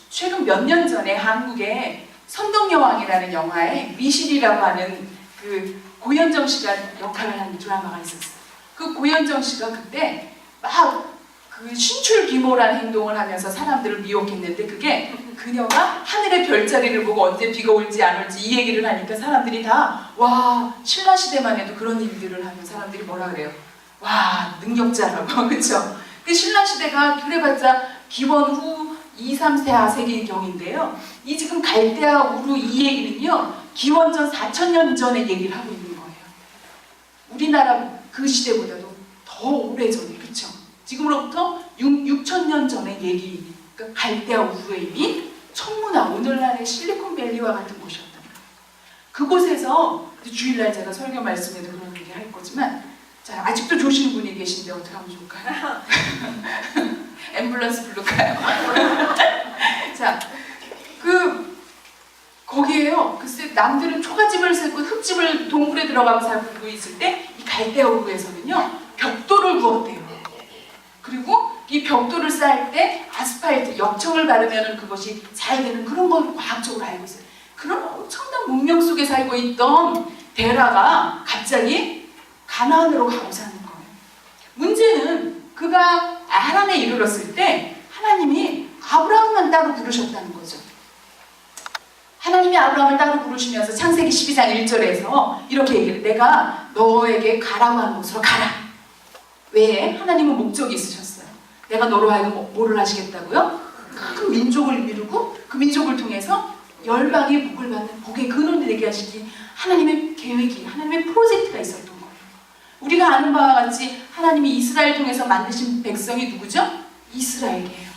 최근 몇 년 전에 한국에 선덕여왕이라는 영화에 미실이라고 하는 그 고현정 씨가 역할을 하는 드라마가 있었어요. 그 고현정 씨가 그때 막 그 신출귀몰한 행동을 하면서 사람들을 미혹했는데, 그게 그녀가 하늘의 별자리를 보고 언제 비가 올지 안 올지 이 얘기를 하니까 사람들이 다, 와, 신라시대만 해도 그런 일들을 하면 사람들이 뭐라 그래요? 와, 능력자라고. 그쵸? 그 신라시대가 그래봤자 기원 후 2, 3세 하세기경인데요. 이 지금 갈대아 우르 이 얘기는요, 기원전 4000년 전의 얘기를 하고 있는 거예요. 우리나라 그 시대보다도 더 오래전에, 그쵸? 지금으로부터 6000년 전의 얘기, 그러니까 갈대아 우르에 이미 천문학, 오늘날의 실리콘밸리와 같은 곳이었던 거예요. 그곳에서 주일날 제가 설교 말씀에도 그런 얘기 할 거지만, 자, 아직도 조시는 분이 계신데 어떻게 하면 좋을까요? 앰뷸런스 부를까요? 자, 거기에요. 글쎄, 남들은 초가집을 세고 흙집을 동굴에 들어가서 살고 있을 때 이 갈대아우르에서는요 벽돌을 구웠대요. 그리고 이 벽돌을 쌓을 때 아스팔트, 역청을 바르면 그것이 잘 되는 그런 걸 과학적으로 알고 있어요. 그런 엄청난 문명 속에 살고 있던 데라가 갑자기 가나안으로 가고 사는 거예요. 문제는 그가 하란에 이르렀을 때 하나님이 아브라함만 따로 부르셨다는 거죠. 하나님이 아브라함을 따로 부르시면서 창세기 12장 1절에서 이렇게 얘기해요. 내가 너에게 가라고 하는 곳으로 가라. 왜? 하나님은 목적이 있으셨어요. 내가 너로 하여금 뭐를 하시겠다고요? 큰 민족을 이루고 그 민족을 통해서 열방의 복을 받는 복의 근원이 되게 하시기 하나님의 계획이, 하나님의 프로젝트가 있었던 거예요. 우리가 아는 바와 같이 하나님이 이스라엘 통해서 만드신 백성이 누구죠? 이스라엘이에요.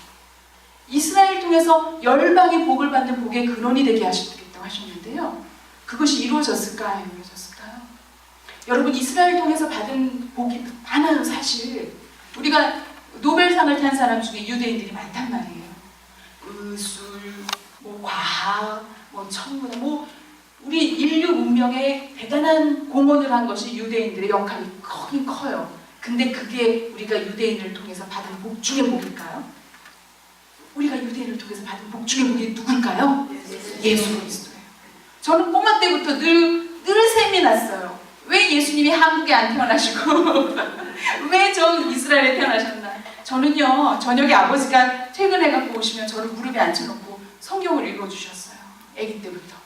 이스라엘 통해서 열방의 복을 받는 복의 근원이 되게 하시겠다고 하셨는데요. 그것이 이루어졌을까요? 이루어졌을까요? 여러분, 이스라엘 통해서 받은 복이 많아요. 사실 우리가 노벨상을 탄 사람 중에 유대인들이 많단 말이에요. 의술, 과학, 천문학, 우리 인류 문명에 대단한 공헌을 한 것이 유대인들의 역할이 크긴 커요. 근데 그게 우리가 유대인을 통해서 받은 복 중의 복일까요? 우리가 유대인을 통해서 받은 복 중의 복이 누굴까요? 예수 그리스도예요. 저는 꼬마 때부터 늘 셈이 났어요. 왜 예수님이 한국에 안 태어나시고 왜 저 이스라엘에 태어나셨나? 저는요, 저녁에 아버지가 퇴근해갖고 오시면 저를 무릎에 앉혀놓고 성경을 읽어주셨어요. 아기 때부터.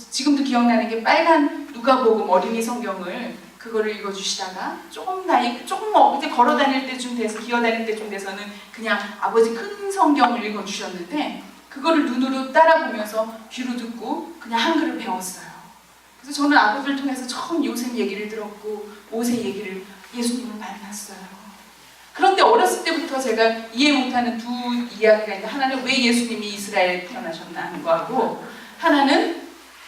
지금도 기억나는 게 빨간 누가복음 어린이 성경을 그거를 읽어주시다가 조금 이제 걸어 다닐 때쯤 돼서 기어 다닐 때쯤 돼서는 그냥 아버지 큰 성경을 읽어주셨는데 그거를 눈으로 따라보면서 귀로 듣고 그냥 한글을 배웠어요. 그래서 저는 아버지를 통해서 처음 요셉 얘기를 들었고 모세 얘기를 예수님을 만났어요. 그런데 어렸을 때부터 제가 이해 못하는 두 이야기가 있는데 하나는 왜 예수님이 이스라엘에 태어나셨나 하는 거하고 하나는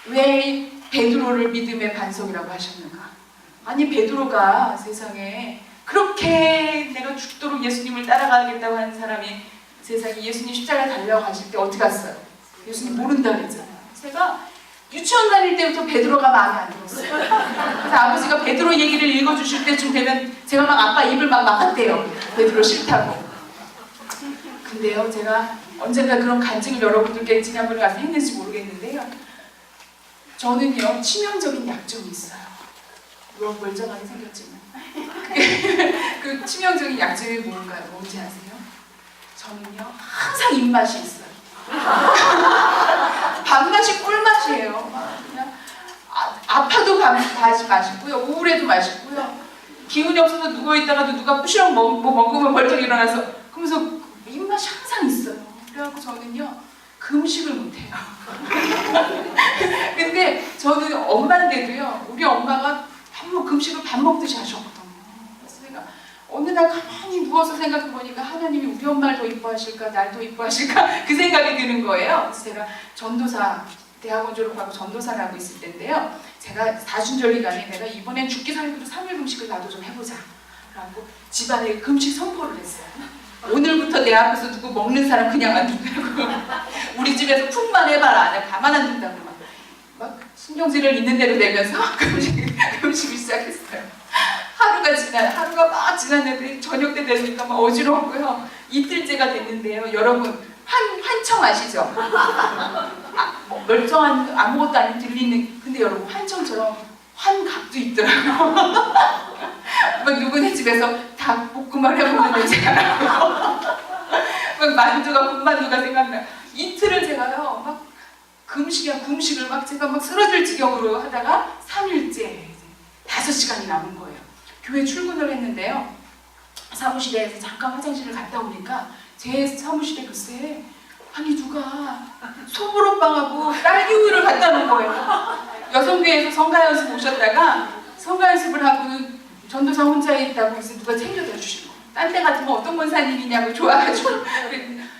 왜 베드로를 믿음의 반석이라고 하셨는가. 아니 베드로가 세상에 그렇게 내가 죽도록 예수님을 따라가겠다고 하는 사람이 세상에 예수님 십자가에 달려가실 때 어떻게 갔어요? 예수님 모른다 그랬잖아요. 제가 유치원 다닐 때부터 베드로가 마음에 안 들었어요. 그래서 아버지가 베드로 얘기를 읽어주실 때쯤 되면 제가 막 아빠 입을 막 막았대요. 베드로 싫다고. 근데요, 제가 언젠가 그런 간증을 여러분들께 지난번에 가서 했는지 모르겠는데요. 저는요, 치명적인 약점이 있어요. 물론 멀쩡하게 생겼지만 그 치명적인 약점이 뭔가요? 뭔지 아세요? 저는요, 항상 입맛이 있어요. 밥맛이 꿀맛이에요. 그냥 아파도 밥맛이 맛있고요, 우울해도 맛있고요, 기운이 없어서 누워있다가도 누가 부시럭 먹으면 벌떡 일어나서 그러면서 입맛이 항상 있어요. 그래갖고 저는요, 금식을 못해요. 근데 저는 엄마인데도요, 우리 엄마가 금식을 밥 먹듯이 하셨거든요. 그래서 제가 어느 날 가만히 누워서 생각해보니까 하나님이 우리 엄마를 더 이뻐하실까 날 더 이뻐하실까 그 생각이 드는 거예요. 그래서 제가 전도사, 대학원 졸업하고 전도사를 하고 있을 때인데요, 제가 사순절 기간에 내가 이번엔 죽기 살기로 3일 금식을 나도 좀 해보자 라고 집안에 금식 선포를 했어요. 오늘부터 내 앞에서 누구 먹는 사람 그냥 안 둔다고. 우리 집에서 푹만 해봐라. 내가 가만 안 둔다고 막 신경질을 있는 대로 내면서 금식을 시작했어요. 하루가 막 지났는데 저녁 때 되니까 막 어지럽고요. 이틀째가 됐는데요. 여러분, 환청 아시죠? 멀쩡한 아무것도 안 들리는, 근데 여러분 환청처럼 환각도 있더라고요. 막 누구네 집에서 닭볶음을 해보는 냄새가 나고 막 군만두가 생각나요. 이틀을 제가요, 막 금식을 막 제가 막 쓰러질 지경으로 하다가 3일째 5시간이 남은 거예요. 교회 출근을 했는데요, 사무실에 잠깐 화장실을 갔다 오니까 제 사무실에 글쎄, 아니 누가 소보로빵하고 딸기우유를 갖다 놓은 거예요. 여성교회에서 성가 연습 오셨다가 성가 연습을 하고는 전도사 혼자 있다고 해서 누가 챙겨다 주신 거예요. 딴 데 같으면 어떤 권사님이냐고 좋아가지고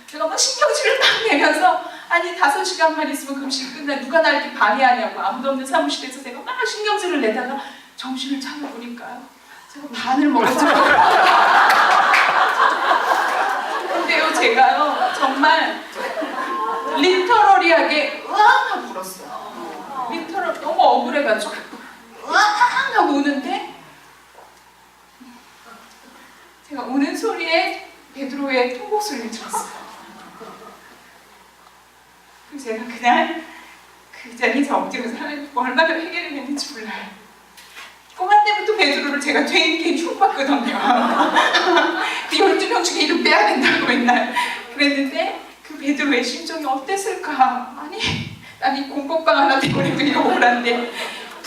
제가 막 신경질을 막 내면서 아니 5시간만 있으면 금식 끝나, 누가 나 이렇게 방해하냐고, 아무도 없는 사무실에서 제가 막 신경질을 내다가 정신을 차려보니까요, 제가 반을 먹었죠. 근데요, 제가요, 정말 리터러리하게 으앙 하고 울었어요. 리터럴 너무 억울해가지고 으앙 하고 우는데 제가 우는 소리에 베드로의 통곡소리를 들었어요. 그래서 제가 그냥 그 자리에서 엎드려서 하나님 얼마나 회개를 했는지 몰라요. 꼬마 때부터 베드로를 제가 되게 흉봤거든요. 그 12명 중에 이름 빼야 된다고 맨날 그랬는데 그 베드로의 심정이 어땠을까? 아니 이 공법방 하나 때문에 되게 억울한데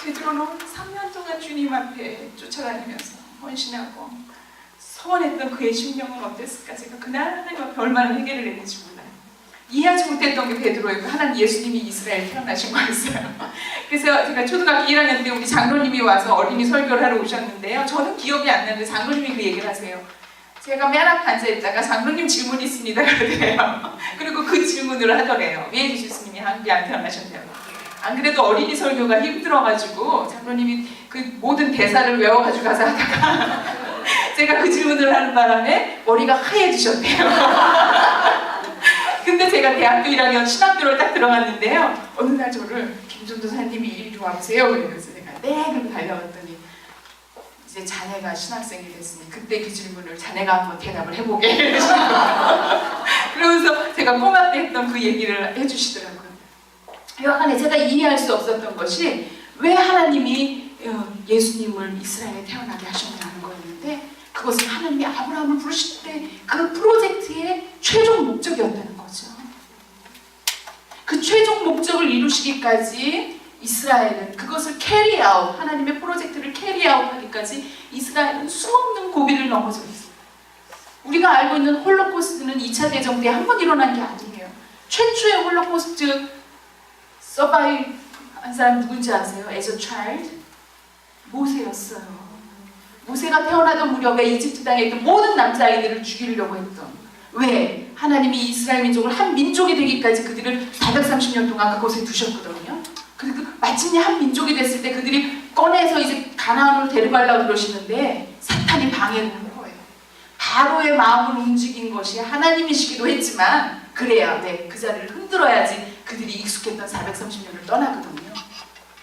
베드로는 3년 동안 주님 앞에 쫓아다니면서 헌신하고 서원했던 그의 심령은 어땠을까? 제가 그날 하나님 앞에 얼마나 회개를 했는지 몰라요. 이해하지 못했던 게 베드로였고 하나님 예수님이 이스라엘에 태어나신 거였어요. 그래서 제가 초등학교 1학년 때 우리 장로님이 와서 어린이 설교를 하러 오셨는데요. 저는 기억이 안 나는데 장로님이 그 얘기를 하세요. 제가 맨 앞에 앉아있다가 장로님 질문이 있습니다 그러더래요. 그리고 그 질문을 하더래요. 왜 예수님이 한국에 안 태어나셨냐고. 안 그래도 어린이 설교가 힘들어가지고 장로님이 그 모든 대사를 외워가지고 가서 하다가 제가 그 질문을 하는 바람에 머리가 하얘지셨대요. 근데 제가 대학교 1학년 신학교를 딱 들어갔는데요. 어느 날 저를 김준도 사님이 이리 와보세요. 그래서 내가 네 그러고 달려갔더니 이제 자네가 신학생이 됐으니 그때 그 질문을 자네가 한번 대답을 해보게. 그러면서 제가 꼬마 때 했던 그 얘기를 해주시더라고요. 여하간에 제가 이해할 수 없었던 것이 왜 하나님이 예수님을 이스라엘에 태어나게 하셨냐는 거였는데 그것은 하나님이 아브라함을 부르실 때 그 프로젝트의 최종 목적이었다는 거죠. 그 최종 목적을 이루시기까지 이스라엘은 그것을 캐리아웃, 하나님의 프로젝트를 캐리아웃하기까지 이스라엘은 수없는 고비를 넘어져 있어요. 우리가 알고 있는 홀로코스트는 2차 대전 때 한 번 일어난 게 아니에요. 최초의 홀로코스트 서바이브 한 사람 누군지 아세요? As a child? 모세였어요. 모세가 태어나던 무렵에 이집트 땅에 있던 모든 남자아이들을 죽이려고 했던 왜? 하나님이 이스라엘 민족을 한 민족이 되기까지 그들을 430년 동안 그곳에 두셨거든요. 그리고 마침내 한 민족이 됐을 때 그들이 꺼내서 이제 가나안으로 데려가려고 그러시는데 사탄이 방해를 한 거예요. 바로의 마음을 움직인 것이 하나님이시기도 했지만 그래야 그 자리를 흔들어야지 그들이 익숙했던 430년을 떠나거든요.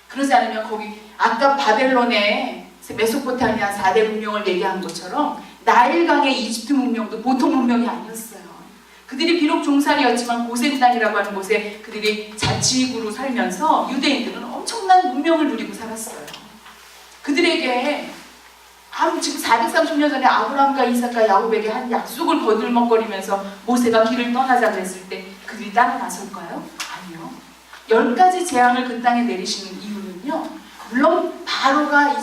그러지 않으면 거기 아까 바벨론에 메소포타미아 4대 문명을 얘기한 것처럼 나일강의 이집트 문명도 보통 문명이 아니었어요. 그들이 비록 종살이였지만 고센 땅이라고 하는 곳에 그들이 자치구로 살면서 유대인들은 엄청난 문명을 누리고 살았어요. 그들에게 지금 430년 전에 아브라함과 이삭과 야곱에게 한 약속을 거들먹거리면서 모세가 길을 떠나자 그랬을 때 그들이 따라 나설까요? 아니요. 10가지 재앙을 그 땅에 내리시는 이유는요. 물론 바로가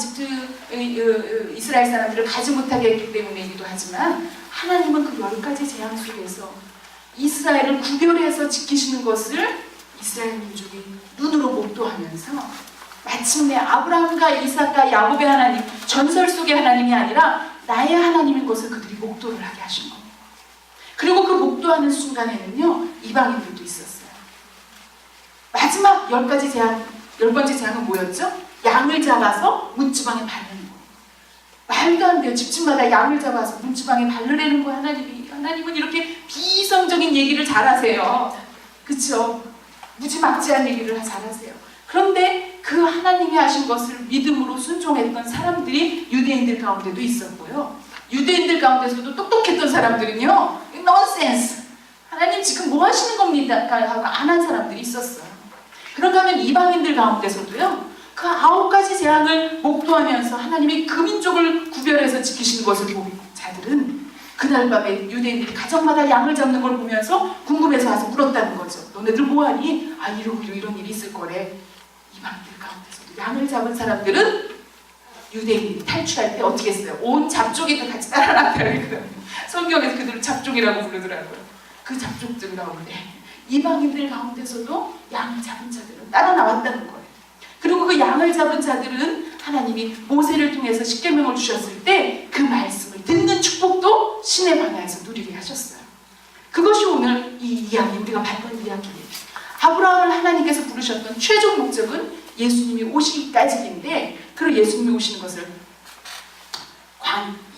이스라엘 사람들을 가지 못하게 했기 때문이기도 하지만 하나님은 그 10가지 재앙 속에서 이스라엘을 구별해서 지키시는 것을 이스라엘 민족이 눈으로 목도하면서 마침내 아브라함과 이삭과 야곱의 하나님, 전설 속의 하나님이 아니라 나의 하나님인 것을 그들이 목도를 하게 하신 겁니다. 그리고 그 목도하는 순간에는요, 이방인들도 있었어요. 마지막 10가지 재앙, 10번째 재앙은 뭐였죠? 양을 잡아서 문지방에 바르는 거. 말도 안 돼요. 집집마다 양을 잡아서 문지방에 바르라는 거예요. 하나님은 이렇게 비이성적인 얘기를 잘하세요. 그쵸? 무지막지한 얘기를 잘하세요. 그런데 그 하나님이 하신 것을 믿음으로 순종했던 사람들이 유대인들 가운데도 있었고요. 유대인들 가운데서도 똑똑했던 사람들은요, 넌센스! 하나님 지금 뭐 하시는 겁니까? 하고 안 한 사람들이 있었어요. 그런가 하면 이방인들 가운데서도요, 그 9가지 재앙을 목도하면서 하나님이 그 민족을 구별해서 지키시는 것을 보는 자들은 그날 밤에 유대인들이 가정마다 양을 잡는 걸 보면서 궁금해서 와서 물었다는 거죠. 너네들 뭐하니? 이런 일이 있을 거래. 이방인들 가운데서도 양을 잡은 사람들은 유대인들이 탈출할 때 어떻게 했어요? 온 잡족이들 같이 따라 나타나거든요. 성경에서 그들을 잡족이라고 부르더라고요. 그 잡족들 가운데 이방인들 가운데서도 양을 잡은 자들은 따라 나왔다는 거예요. 그리고 그 양을 잡은 자들은 하나님이 모세를 통해서 십계명을 주셨을 때 그 말씀을 듣는 축복도 신의 방야에서 누리게 하셨어요. 그것이 오늘 이 이야기, 우리가 봤던 이야기예요. 아브라함을 하나님께서 부르셨던 최종 목적은 예수님이 오시기까지인데, 그리고 예수님이 오시는 것을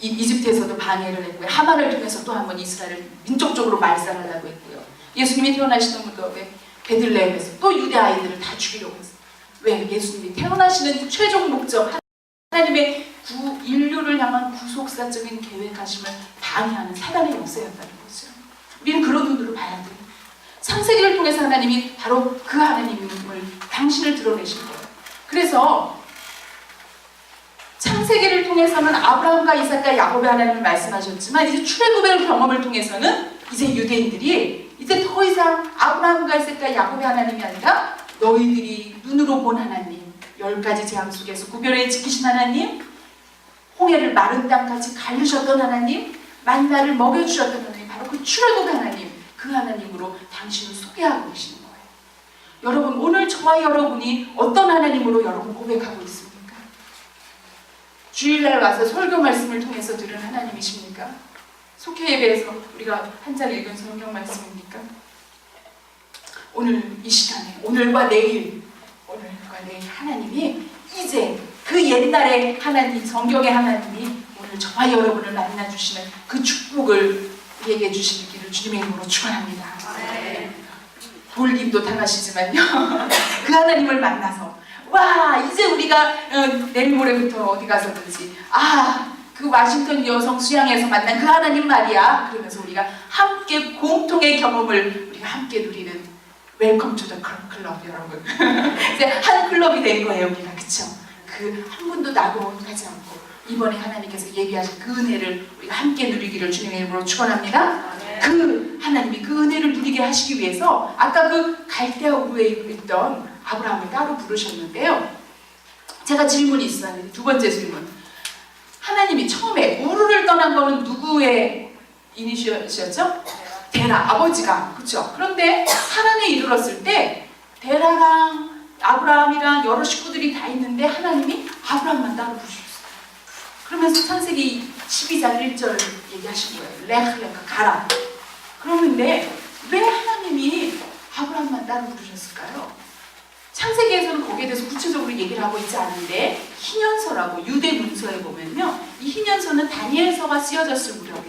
이집트에서도 방해를 했고요. 하만을 통해서 또 한 번 이스라엘을 민족적으로 말살하려고 했고요. 예수님이 태어나시는 무덤에 베들레헴에서 또 유대 아이들을 다 죽이려고 했어요. 왜? 예수님이 태어나시는 최종 목적, 하나님의 인류를 향한 구속사적인 계획하심을 방해하는 사단의 역사였다는 거죠. 우리는 그런 눈으로 봐야 돼요. 창세기를 통해서 하나님이 바로 그 하나님을, 당신을 드러내신 거예요. 그래서 창세기를 통해서는 아브라함과 이삭과 야곱의 하나님을 말씀하셨지만, 이제 출애굽의 경험을 통해서는 이제 유대인들이 이제 더 이상 아브라함과 이삭과 야곱의 하나님이 아니라 너희들이 눈으로 본 하나님, 10가지 재앙 속에서 구별해 지키신 하나님, 홍해를 마른 땅까지 가르셨던 하나님, 만나를 먹여주셨던 하나님, 바로 그 출애굽 하나님, 그 하나님으로 당신을 소개하고 계시는 거예요. 여러분, 오늘 저와 여러분이 어떤 하나님으로 여러분 고백하고 있습니까? 주일날 와서 설교 말씀을 통해서 들은 하나님이십니까? 속회 예배에서 우리가 한 장 읽은 성경 말씀입니까? 오늘 이 시간에, 오늘과 내일 하나님이 이제 그 옛날의 하나님, 성경의 하나님이 오늘 저와 여러분을 만나주시는 그 축복을 우리에게 주시기를 주님의 이름으로 축원합니다. 돌김도 당하시지만요. 그 하나님을 만나서 와, 이제 우리가 내일 모레부터 어디 가서든지 그 워싱턴 여성 수양에서 만난 그 하나님 말이야. 그러면서 우리가 함께 공통의 경험을 우리가 함께 누리는 웰컴 투 더 클럽 여러분. 이제 한 클럽이 된 거예요 우리가. 그쵸? 그 한 분도 나고 가지 않고 이번에 하나님께서 예비하신 그 은혜를 우리가 함께 누리기를 주님의 이름으로 축원합니다. 그 하나님이 그 은혜를 누리게 하시기 위해서 아까 그 갈대아 우르에 있던 아브라함을 따로 부르셨는데요. 제가 질문이 있어요. 두 번째 질문. 하나님이 처음에 우르를 떠난 거는 누구의 이니시였죠? 데라, 아버지가. 그렇죠? 그런데 하란에 이르렀을 때 데라랑 아브라함이랑 여러 식구들이 다 있는데 하나님이 아브라함만 따로 부르셨어요. 그러면서 창세기 12장 1절 얘기하신 거예요. 레흐레가 가라. 그러는데 왜 하나님이 아브라함만 따로 부르셨을까요? 창세기에서는 거기에 대해서 구체적으로 얘기를 하고 있지 않은데 희년서라고 유대 문서에 보면요, 이 희년서는 다니엘서가 쓰여졌을 무렵에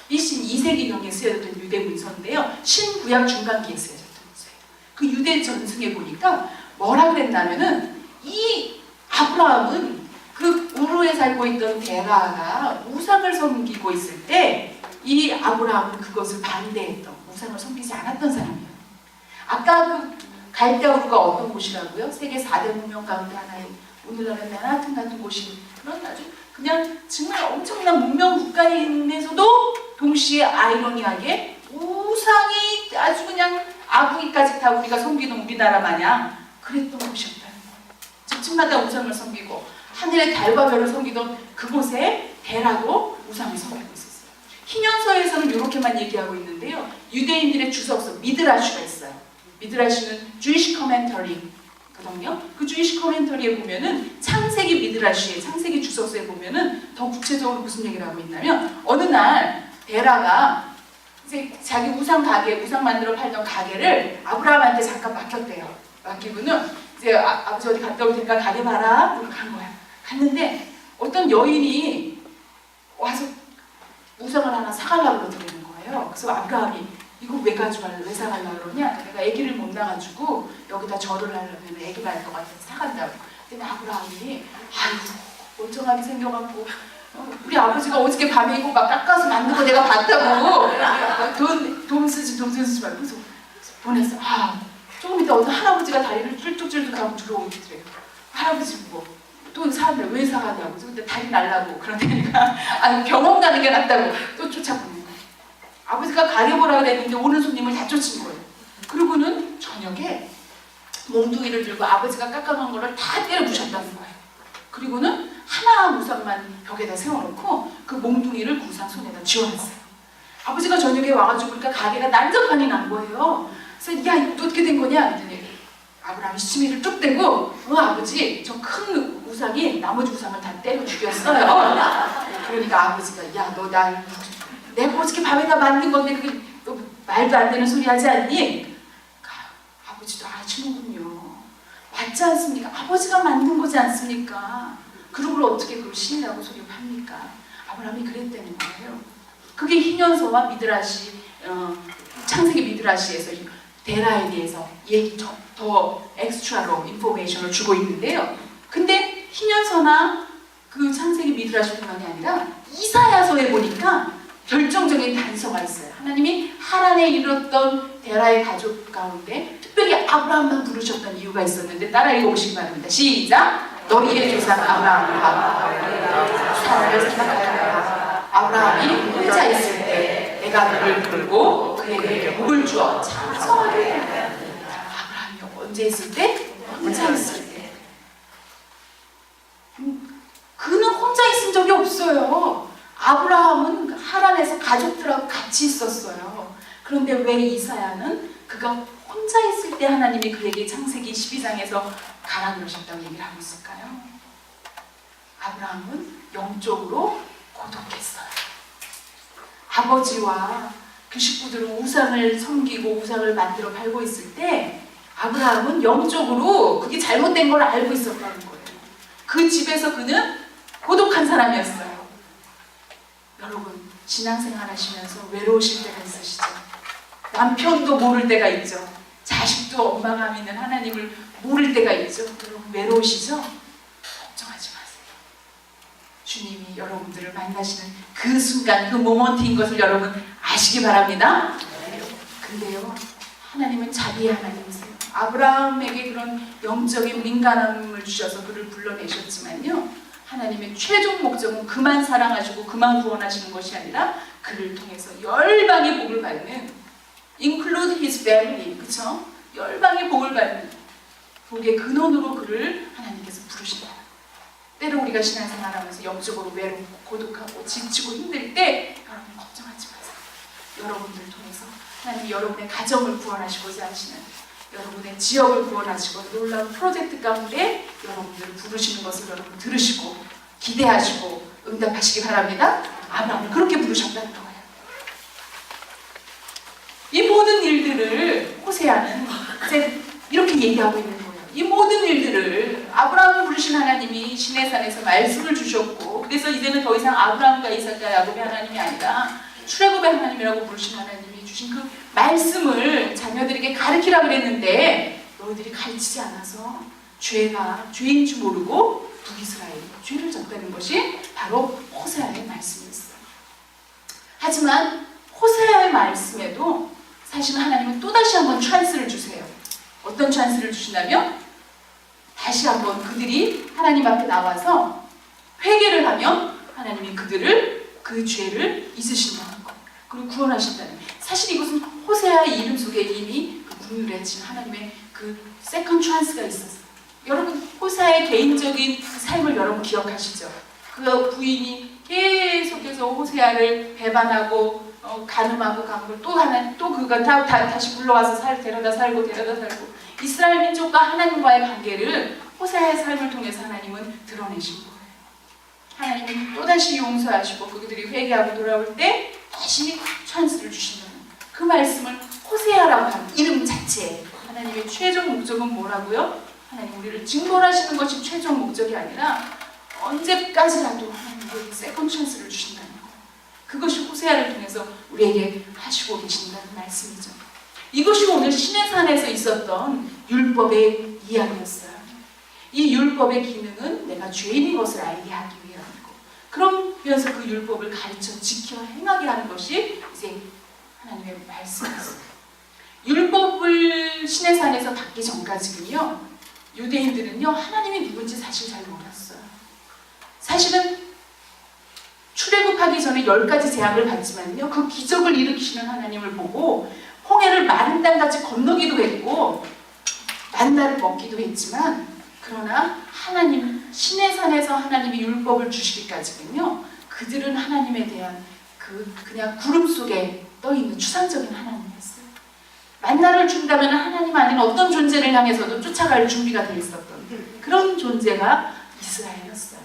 BC 2세기경에 쓰여졌던 유대 문서인데요, 신구약 중간기에 쓰여졌던 문서예요. 그 유대 전승에 보니까 뭐라 그랬냐면은 이 아브라함은 그 우르에 살고 있던 데라가 우상을 섬기고 있을 때 이 아브라함은 그것을 반대했던, 우상을 섬기지 않았던 사람이에요. 아까 그 갈대아 우르가 어떤 곳이라고요? 세계 4대 문명 가운데 하나인 오늘날의 맨하튼 같은 곳이 그런 아주 그냥 정말 엄청난 문명 국가임에서도 동시에 아이러니하게 우상이 아주 그냥 아궁이까지 다 우리가 섬기는 우리나라 마냥 그랬던 곳이었다는 거예요. 집집마다 우상을 섬기고 하늘의 달과 별을 섬기던 그곳에 데라도 우상을 섬기고 있었어요. 희년서에서는 이렇게만 얘기하고 있는데요, 유대인들의 주석서 미드라슈가 있어요. 미드라슈는 Jewish Commentary거든요. 그 Jewish Commentary에 보면은 창세기 미드라슈에, 창세기 주석서에 보면은 더 구체적으로 무슨 얘기를 하고 있냐면, 어느 날 데라가 이제 자기 우상 가게, 우상 만들어 팔던 가게를 아브라함한테 잠깐 맡겼대요. 맡기고는 이제 아버지 어디 갔다 올 테니까 가게 봐라. 그러고 간 거야. 갔는데 어떤 여인이 와서 우상을 하나 사가려고 그러는 거예요. 그래서 아브라함이 이거 왜 가져갈래? 왜 사가려고 그러냐? 내가 아기를 못 낳아가지고 여기다 절을 하려면 아기가 날 것 같아서 사간다고. 근데 아브라함이 아이고 멀쩡하게 생겨갖고 우리 아버지가 어저께 밤에 이거 막 깎아서 만든 거 내가 봤다고 돈 쓰지 말고. 그래서 보냈어. 조금 이따 어떤 할아버지가 다리를 쫄뚝쫄뚝하고 들어오더래요. 할아버지 보고 또 사람들 왜 사가냐고. 근데 다리 날라고 그러니까 병원 가는 게 낫다고 또 쫓아보는 거예요. 아버지가 가게 보라고 했는데 오는 손님을 다 쫓은 거예요. 그리고는 저녁에 몽둥이를 들고 아버지가 깎아놓은 거를 다 때려 부셨다는 거예요. 그리고는 하나 우상만 벽에다 세워놓고 그 몽둥이를 그 우상 손에다 쥐어놨어요. 아버지가 저녁에 와가지고 그러니까 가게가 난장판이 난 거예요. 그래서 야 이거 어떻게 된 거냐 했더니 아브라함이 시치미를 쭉 대고 아버지 저 큰 우상이 나머지 우상을 다 때려 죽였어요. 그러니까 아버지가 야 너 내가 어저께 밤에다 만든 건데 그게 너 말도 안 되는 소리 하지 않니? 아버지도 아시는군요. 맞지 않습니까? 아버지가 만든 거지 않습니까? 그룹을 어떻게 그걸 신이라고 소개합니까? 아브라함이 그랬다는 거예요. 그게 희년서와 미드라시, 창세기 미드라시에서 데라에 대해서 얘기 더 엑스트라로 인포메이션을 주고 있는데요. 근데 희년서나 그 창세기 미드라시뿐만이 아니라 이사야서에 보니까 결정적인 단서가 있어요. 하나님이 하란에 이르렀던 데라의 가족 가운데 특별히 아브라함만 부르셨던 이유가 있었는데 따라 읽어보시기 바랍니다. 시작! 너희의 조상 아브라함과 사람을 생각하여라. 아브라함이 혼자 있을 때 내가 그를 부르고 그에게 복을 주어 창조하게 하였다. 아브라함이 언제 있을 때? 혼자 있을 때. 그는 혼자 있은 적이 없어요. 아브라함은 하란에서 가족들하고 같이 있었어요. 그런데 왜 이사야는 그가 혼자 있을 때 하나님이 그에게 창세기 12장에서 가라 그러셨다고 얘기를 하고 있을까요? 아브라함은 영적으로 고독했어요. 아버지와 그 식구들은 우상을 섬기고 우상을 만들어 팔고 있을 때 아브라함은 영적으로 그게 잘못된 걸 알고 있었다는 거예요. 그 집에서 그는 고독한 사람이었어요. 여러분, 신앙생활 하시면서 외로우실 때가 있으시죠? 남편도 모를 때가 있죠. 자식도 엄마가 믿는 하나님을 모를 때가 있죠. 여러분 외로우시죠? 걱정하지 마세요. 주님이 여러분들을 만나시는 그 순간, 그 모먼트인 것을 여러분 아시기 바랍니다. 근데요, 하나님은 자비의 하나님이세요. 아브라함에게 그런 영적인 민감함을 주셔서 그를 불러내셨지만요, 하나님의 최종 목적은 그만 사랑하시고 그만 구원하시는 것이 아니라 그를 통해서 열방의 복을 받는, include his family, 그쵸? 열방의 복을 받는 복의 근원으로 그를 하나님께서 부르신다. 때로 우리가 신앙생활하면서 영적으로 외롭고 고독하고 지치고 힘들 때 여러분 걱정하지 마세요. 여러분들을 통해서 하나님이 여러분의 가정을 구원하시고자 하시는, 여러분의 지역을 구원하시고 놀라운 프로젝트 가운데 여러분들을 부르시는 것을 여러분 들으시고 기대하시고 응답하시기 바랍니다. 아브라함을 그렇게 부르셨다는 거예요. 이 모든 일들을 호세아는 이제 이렇게 얘기하고 있는 거예요. 이 모든 일들을 아브라함을 부르신 하나님이 시내산에서 말씀을 주셨고, 그래서 이제는 더 이상 아브라함과 이삭과 야곱의 하나님이 아니라 출애굽의 하나님이라고 부르신 하나님이 주신 그 말씀을 자녀들에게 가르치라 그랬는데 너희들이 가르치지 않아서 죄가 죄인 줄 모르고 북이스라엘이 죄를 졌다는 것이 바로 호세아의 말씀이었어요. 하지만 호세아의 말씀에도 사실 하나님은 또다시 한번 찬스를 주세요. 어떤 찬스를 주시냐면 다시 한번 그들이 하나님 앞에 나와서 회개를 하면 하나님이 그들을 그 죄를 잊으신다는 것, 그리고 구원하신다는 것. 사실 이것은 호세아의 이름 속에 이미 그 국률해진 하나님의 그 세컨드 찬스가 있었어요. 여러분 호세아의 개인적인 삶을 여러분 기억하시죠? 그 부인이 계속해서 호세아를 배반하고 간음하고 간걸 또 그가 다시 불러와서 데려다 살고 이스라엘 민족과 하나님과의 관계를 호세아의 삶을 통해서 하나님은 드러내신 거예요. 하나님은 또다시 용서하시고 그들이 회개하고 돌아올 때 다시 찬스를 주신다는 그 말씀을 호세아라고 하는 이름 자체에 하나님의 최종 목적은 뭐라고요? 하나님 우리를 징벌하시는 것이 최종 목적이 아니라 언제까지라도 하나님께 세컨드 찬스를 주신다는 거예요. 그것이 호세아를 통해서 우리에게 하시고 계신다는 말씀이죠. 이것이 오늘 시내산에서 있었던 율법의 이야기였어요. 이 율법의 기능은 내가 죄인인 것을 알게 하기 위함이고, 그러면서 그 율법을 가르쳐 지켜 행하게 하는 것이 이제 하나님의 말씀이었어요. 율법을 시내산에서 받기 전까지는요, 유대인들은요 하나님이 누군지 사실 잘 몰랐어요. 사실은 출애굽하기 전에 10가지 재앙을 받지만요, 그 기적을 일으키시는 하나님을 보고 홍해를 마른 땅같이 건너기도 했고 만나를 먹기도 했지만, 그러나 하나님 시내산에서 하나님이 율법을 주시기까지는요 그들은 하나님에 대한 그냥 구름 속에 떠있는 추상적인 하나님이었어요. 만나를 준다면 하나님 아닌 어떤 존재를 향해서도 쫓아갈 준비가 되어 있었던 그런 존재가 이스라엘이었어요.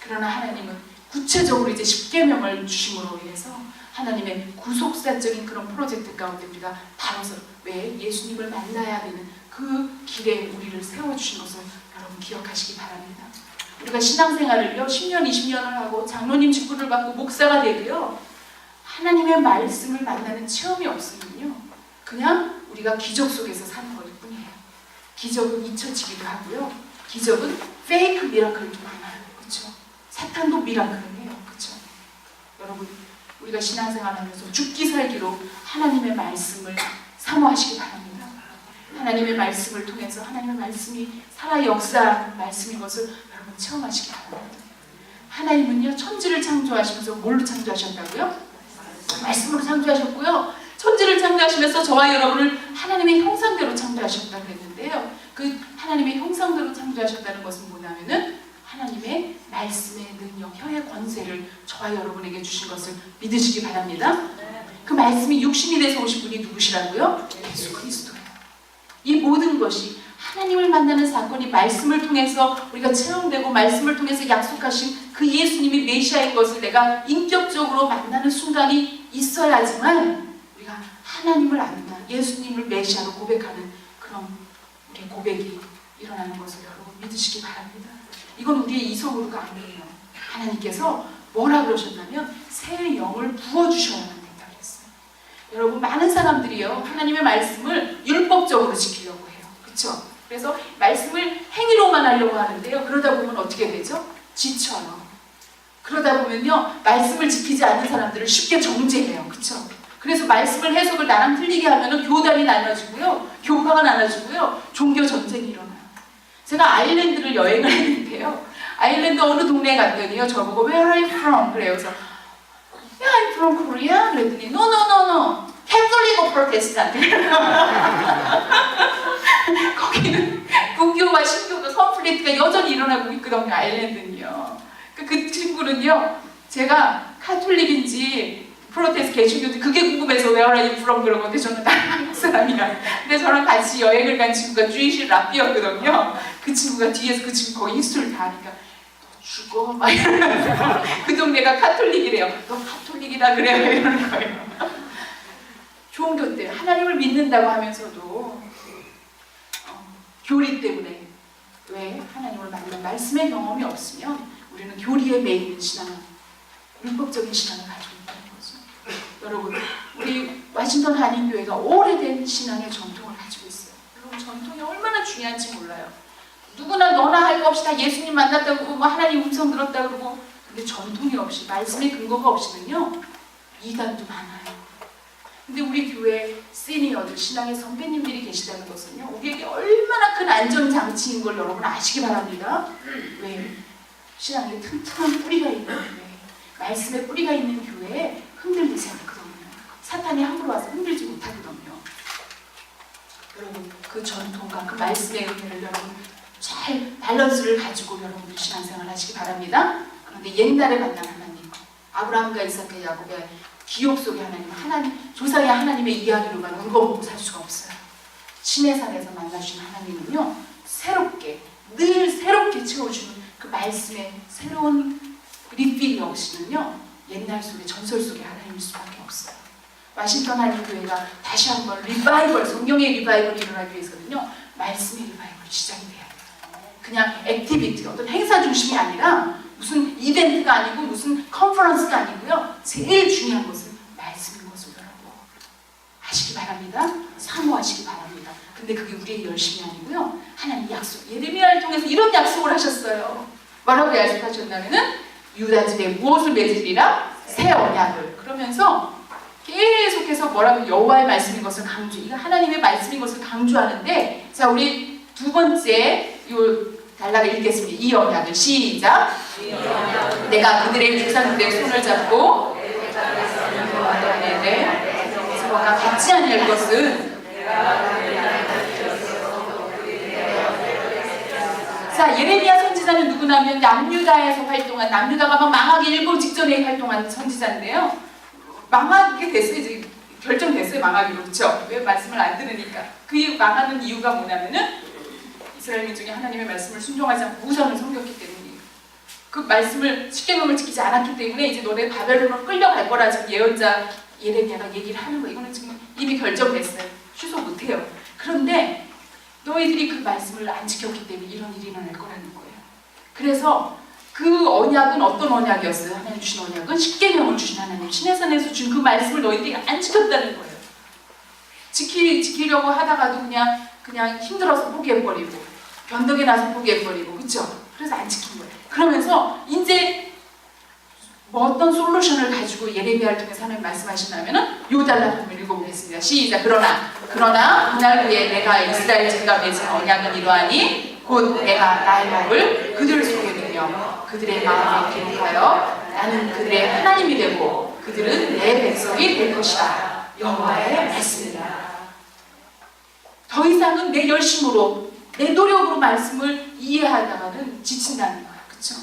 그러나 하나님은 구체적으로 이제 십계명을 주심으로 인해서 하나님의 구속사적인 그런 프로젝트 가운데 우리가 바로서 왜 예수님을 만나야 되는 그 길에 우리를 세워주신 것을 여러분 기억하시기 바랍니다. 우리가 신앙생활을요 10년, 20년을 하고 장로님 직분을 받고 목사가 되고요 하나님의 말씀을 만나는 체험이 없으면요 그냥 우리가 기적 속에서 사는 것 뿐이에요. 기적은 잊혀지기도 하고요. 기적은 페이크 미라클도 많아요. 그렇죠? 사탄도 미라클을 해요. 그렇죠? 여러분 우리가 신앙생활하면서 죽기 살기로 하나님의 말씀을 사모하시기 바랍니다. 하나님의 말씀을 통해서 하나님의 말씀이 살아 역사하는 말씀인 것을 여러분 체험하시기 바랍니다. 하나님은요 천지를 창조하시면서 뭘로 창조하셨다고요? 말씀으로 창조하셨고요. 천지를 창조하시면서 저와 여러분을 하나님의 형상대로 창조하셨다고 그랬는데요. 그 하나님의 형상대로 창조하셨다는 것은 뭐냐면은 하나님의 말씀의 능력, 혀의 권세를 저와 여러분에게 주신 것을 믿으시기 바랍니다. 그 말씀이 육신이 돼서 오신 분이 누구시라고요? 예수 그리스도예요. 이 모든 것이 하나님을 만나는 사건이 말씀을 통해서 우리가 체험되고 말씀을 통해서 약속하신 그 예수님이 메시아인 것을 내가 인격적으로 만나는 순간이 있어야지만 우리가 하나님을 안다, 예수님을 메시아로 고백하는 그런 우리의 고백이 일어나는 것을 여러분 믿으시기 바랍니다. 이건 우리의 이성으로가 아니에요. 하나님께서 뭐라 그러셨냐면 새 영을 부어주셔야 한다 그랬어요. 여러분 많은 사람들이요 하나님의 말씀을 율법적으로 지키려고 해요. 그렇죠? 그래서 말씀을 행위로만 하려고 하는데요. 그러다 보면 어떻게 되죠? 지쳐요. 그러다 보면요 말씀을 지키지 않는 사람들을 쉽게 정죄해요. 그렇죠? 그래서 말씀을 해석을 나랑 틀리게 하면은 교단이 나눠지고요, 교파가 나눠지고요, 종교 전쟁이 일어나요. 제가 아일랜드를 여행을 했는데요. 아일랜드 어느 동네에 갔더니요 저보고 Where are you from? 그래요. 그래서 Yeah, I'm from Korea. 그랬더니 No, no, no, no. Catholic or Protestant? 거기는 불교와 신교가 컨플릭트가 여전히 일어나고 있거든요. 아일랜드는요. 그 친구는요 제가 카톨릭인지 프로테스트 개신교인지 그게 궁금해서 Where are you from? 그러는데 저는 나는 한국 사람이야. 근데 저랑 같이 여행을 간 친구가 주이시 랍비였거든요. 그 친구가 뒤에서 그 친구 거기 히스토리를 다 하니까 너 죽어? 막 이러면서 그 동네가 카톨릭이래요. 너 카톨릭이다 그래요? 이러는 거예요. 종교 때 하나님을 믿는다고 하면서도 교리 때문에 왜 하나님을 만나는 말씀의 경험이 없으면 우리는 교리에 매이는 신앙, 율법적인 신앙을 가지고 있다는 거죠. 여러분, 우리 와싱턴 한인교회가 오래된 신앙의 전통을 가지고 있어요. 여러분, 전통이 얼마나 중요한지 몰라요. 누구나 너나 할 거 없이 다 예수님 만났다고 그러고 뭐 하나님 음성 들었다 그러고 근데 전통이 없이 말씀의 근거가 없이는요 이단도 많아요. 근데 우리 교회 시니어들, 신앙의 선배님들이 계시다는 것은요 우리에게 얼마나 큰 안전장치인 걸 여러분 아시기 바랍니다. 왜? 신앙에 튼튼한 뿌리가 있는 교회, 말씀에 뿌리가 있는 교회에 흔들리지 않거든요. 사탄이 함부로 와서 흔들지 못하거든요. 여러분 그 전통과 그 말씀의 은혜를 여러분 잘 밸런스를 가지고 여러분들 신앙생활 하시기 바랍니다. 그런데 옛날에 만난 하나님, 아브라함과 이삭과 야곱의 기억 속의 하나님, 조상의 하나님의 이야기로만 울거먹고 살 수가 없어요. 신의 산에서 만나신 하나님은요 새롭게, 늘 새롭게 채워주는 그 말씀의 새로운 리필이 없이는요 옛날 속의 전설 속의 하나님일 수밖에 없어요. 와싱턴 한인교회가 다시 한번 리바이벌, 성경의 리바이벌이 일어나기 위해서는요 말씀의 리바이벌이 시작이 돼야 돼요. 그냥 액티비티, 어떤 행사 중심이 아니라 무슨 이벤트가 아니고 무슨 컨퍼런스가 아니고요 제일 중요한 것은 말씀인 것을 여러분 하시기 바랍니다. 사모하시기 바랍니다. 근데 그게 우리의 열심이 아니고요 하나님 약속, 예레미야를 통해서 이런 약속을 하셨어요. 뭐라고 약속하셨냐면은 유다 집에 무엇을 맺으리라? 새 언약을. 그러면서 계속해서 뭐라고 여호와의 말씀인 것을 강조, 이거 하나님의 말씀인 것을 강조하는데 자 우리 두 번째 요 달라고 읽겠습니다. 이 언약을 시작. 내가 그들의 조상들의 손을 잡고 서로가 같지 않을 것은 자 예레미야 선지자는 누구냐면 남유다에서 활동한, 남유다가 막 망하기 일보 직전에 활동한 선지자인데요. 망하게 됐어요. 이제 결정됐어요. 망하기로. 그렇죠? 왜 말씀을 안 들으니까. 그 망하는 이유가 뭐냐면은 이스라엘 민족이 하나님의 말씀을 순종하지 않고 우상을 섬겼기 때문이에요. 그 말씀을 십계명을 지키지 않았기 때문에 이제 너네 바벨론으로 끌려갈 거라 지금 예언자 예레미야가 얘기를 하는 거예요. 이거는 지금 이미 결정됐어요. 취소 못해요. 그런데 너희들이 그 말씀을 안 지켰기 때문에 이런 일이 일어날 거라는 거예요. 그래서 그 언약은 어떤 언약이었어요? 하나님 주신 언약은 십계명을 주신 하나님, 시내산에서 준 그 말씀을 너희들이 안 지켰다는 거예요. 지키려고 하다가도 그냥 힘들어서 포기해버리고 변덕이 나서 포기해버리고, 그렇죠? 그래서 안 지킨 거예요. 그러면서 이제 뭐 어떤 솔루션을 가지고 예레미야를 통해서 하나님 말씀하시냐면은 요 단락을 읽어보겠습니다. 시작. 그러나 그날 후에 내가 이스라엘 집과 맺은 언약은 이러하니 곧 내가 나의 법을 그들 속에 두며 그들의 마음에 기록하여 나는 그들의 하나님이 되고 그들은 내 백성이 될 것이다. 여호와의 말씀이다. 더 이상은 내 열심으로 내 노력으로 말씀을 이해하다가는 지친다는 거야. 그렇죠?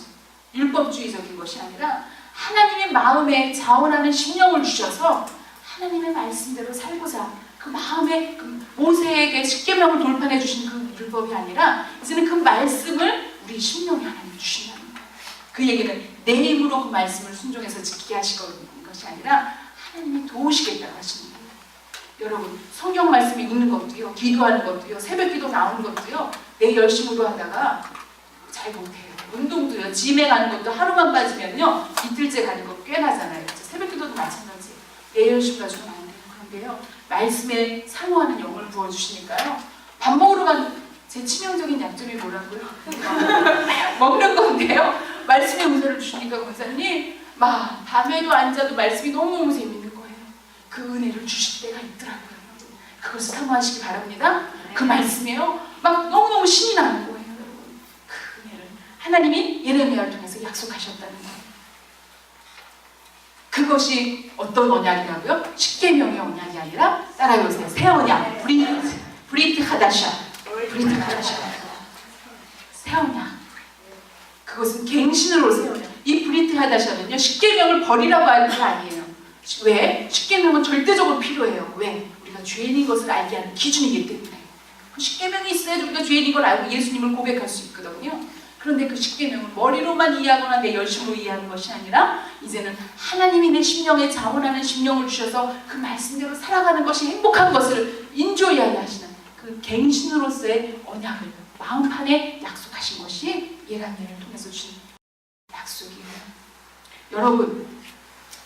율법주의적인 것이 아니라 하나님의 마음에 자원하는 심령을 주셔서 하나님의 말씀대로 살고자, 그 마음에 그 모세에게 십계명을 돌판해 주신 그 율법이 아니라 이제는 그 말씀을 우리 심령에 하나님 주신다는 거예요. 그 얘기는 내 힘으로 그 말씀을 순종해서 지키게 하시는 것이 아니라 하나님이 도우시겠다고 하시는 거예요. 여러분, 성경 말씀 읽는 것도요, 기도하는 것도요, 새벽기도 나오는 것도요, 내 열심으로 하다가 잘 못해요. 운동도요, 짐에 가는 것도 하루만 빠지면요 이틀째 가는 거 꽤 나잖아요. 새벽기도도 마찬가지. 내 열심 가지고는 안 돼요. 그런데요, 말씀에 사모하는 영을 부어주시니까요, 밥 먹으러 간 제 치명적인 약점이 뭐라고요? 먹는 건데요, 말씀의 은혜를 주시니까 권사님 막 밤에도 앉아도 말씀이 너무너무 재밌는 거예요. 그 은혜를 주실 때가 있더라고요. 그것을 사모하시기 바랍니다. 그 말씀이요, 막 너무너무 신이 나는 거예요. 그 은혜를 하나님이 예레미야를 통해서 약속하셨다는 거예요. 그것이 어떤 언약이라고요? 십계명의 언약이 아니라, 따라해보세요. 새 언약, 브리트 하다샤. 새 언약. 그것은 갱신으로 새 언약. 이 브리트 하다샤는요, 십계명을 버리라고 하는 게 아니에요. 왜? 십계명은 절대적으로 필요해요. 왜? 우리가 죄인인 것을 알게 하는 기준이기 때문에. 십계명이 있어야지 우리가 죄인인 걸 알고 예수님을 고백할 수 있거든요. 그런데 그 십계명은 머리로만 이해하거나 내 열심으로 이해하는 것이 아니라 이제는 하나님이 내 심령에 자원하는 심령을 주셔서 그 말씀대로 살아가는 것이 행복한 것을 인조이하게 하시는 그 갱신으로서의 언약을 마음판에 약속하신 것이 예레미야를 통해서 주신 약속이에요. 여러분,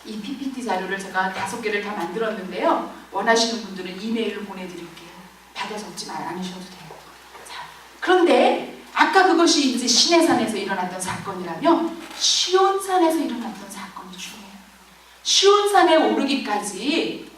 이 PPT 자료를 제가 5개를 다 만들었는데요, 원하시는 분들은 이메일로 보내드릴게요. 받아 적지 않으셔도 돼요. 자, 그런데 아까 그것이 이제 시내산에서 일어났던 사건이라면 시온산에서 일어났던 사건이 중요해요. 시온산에 오르기까지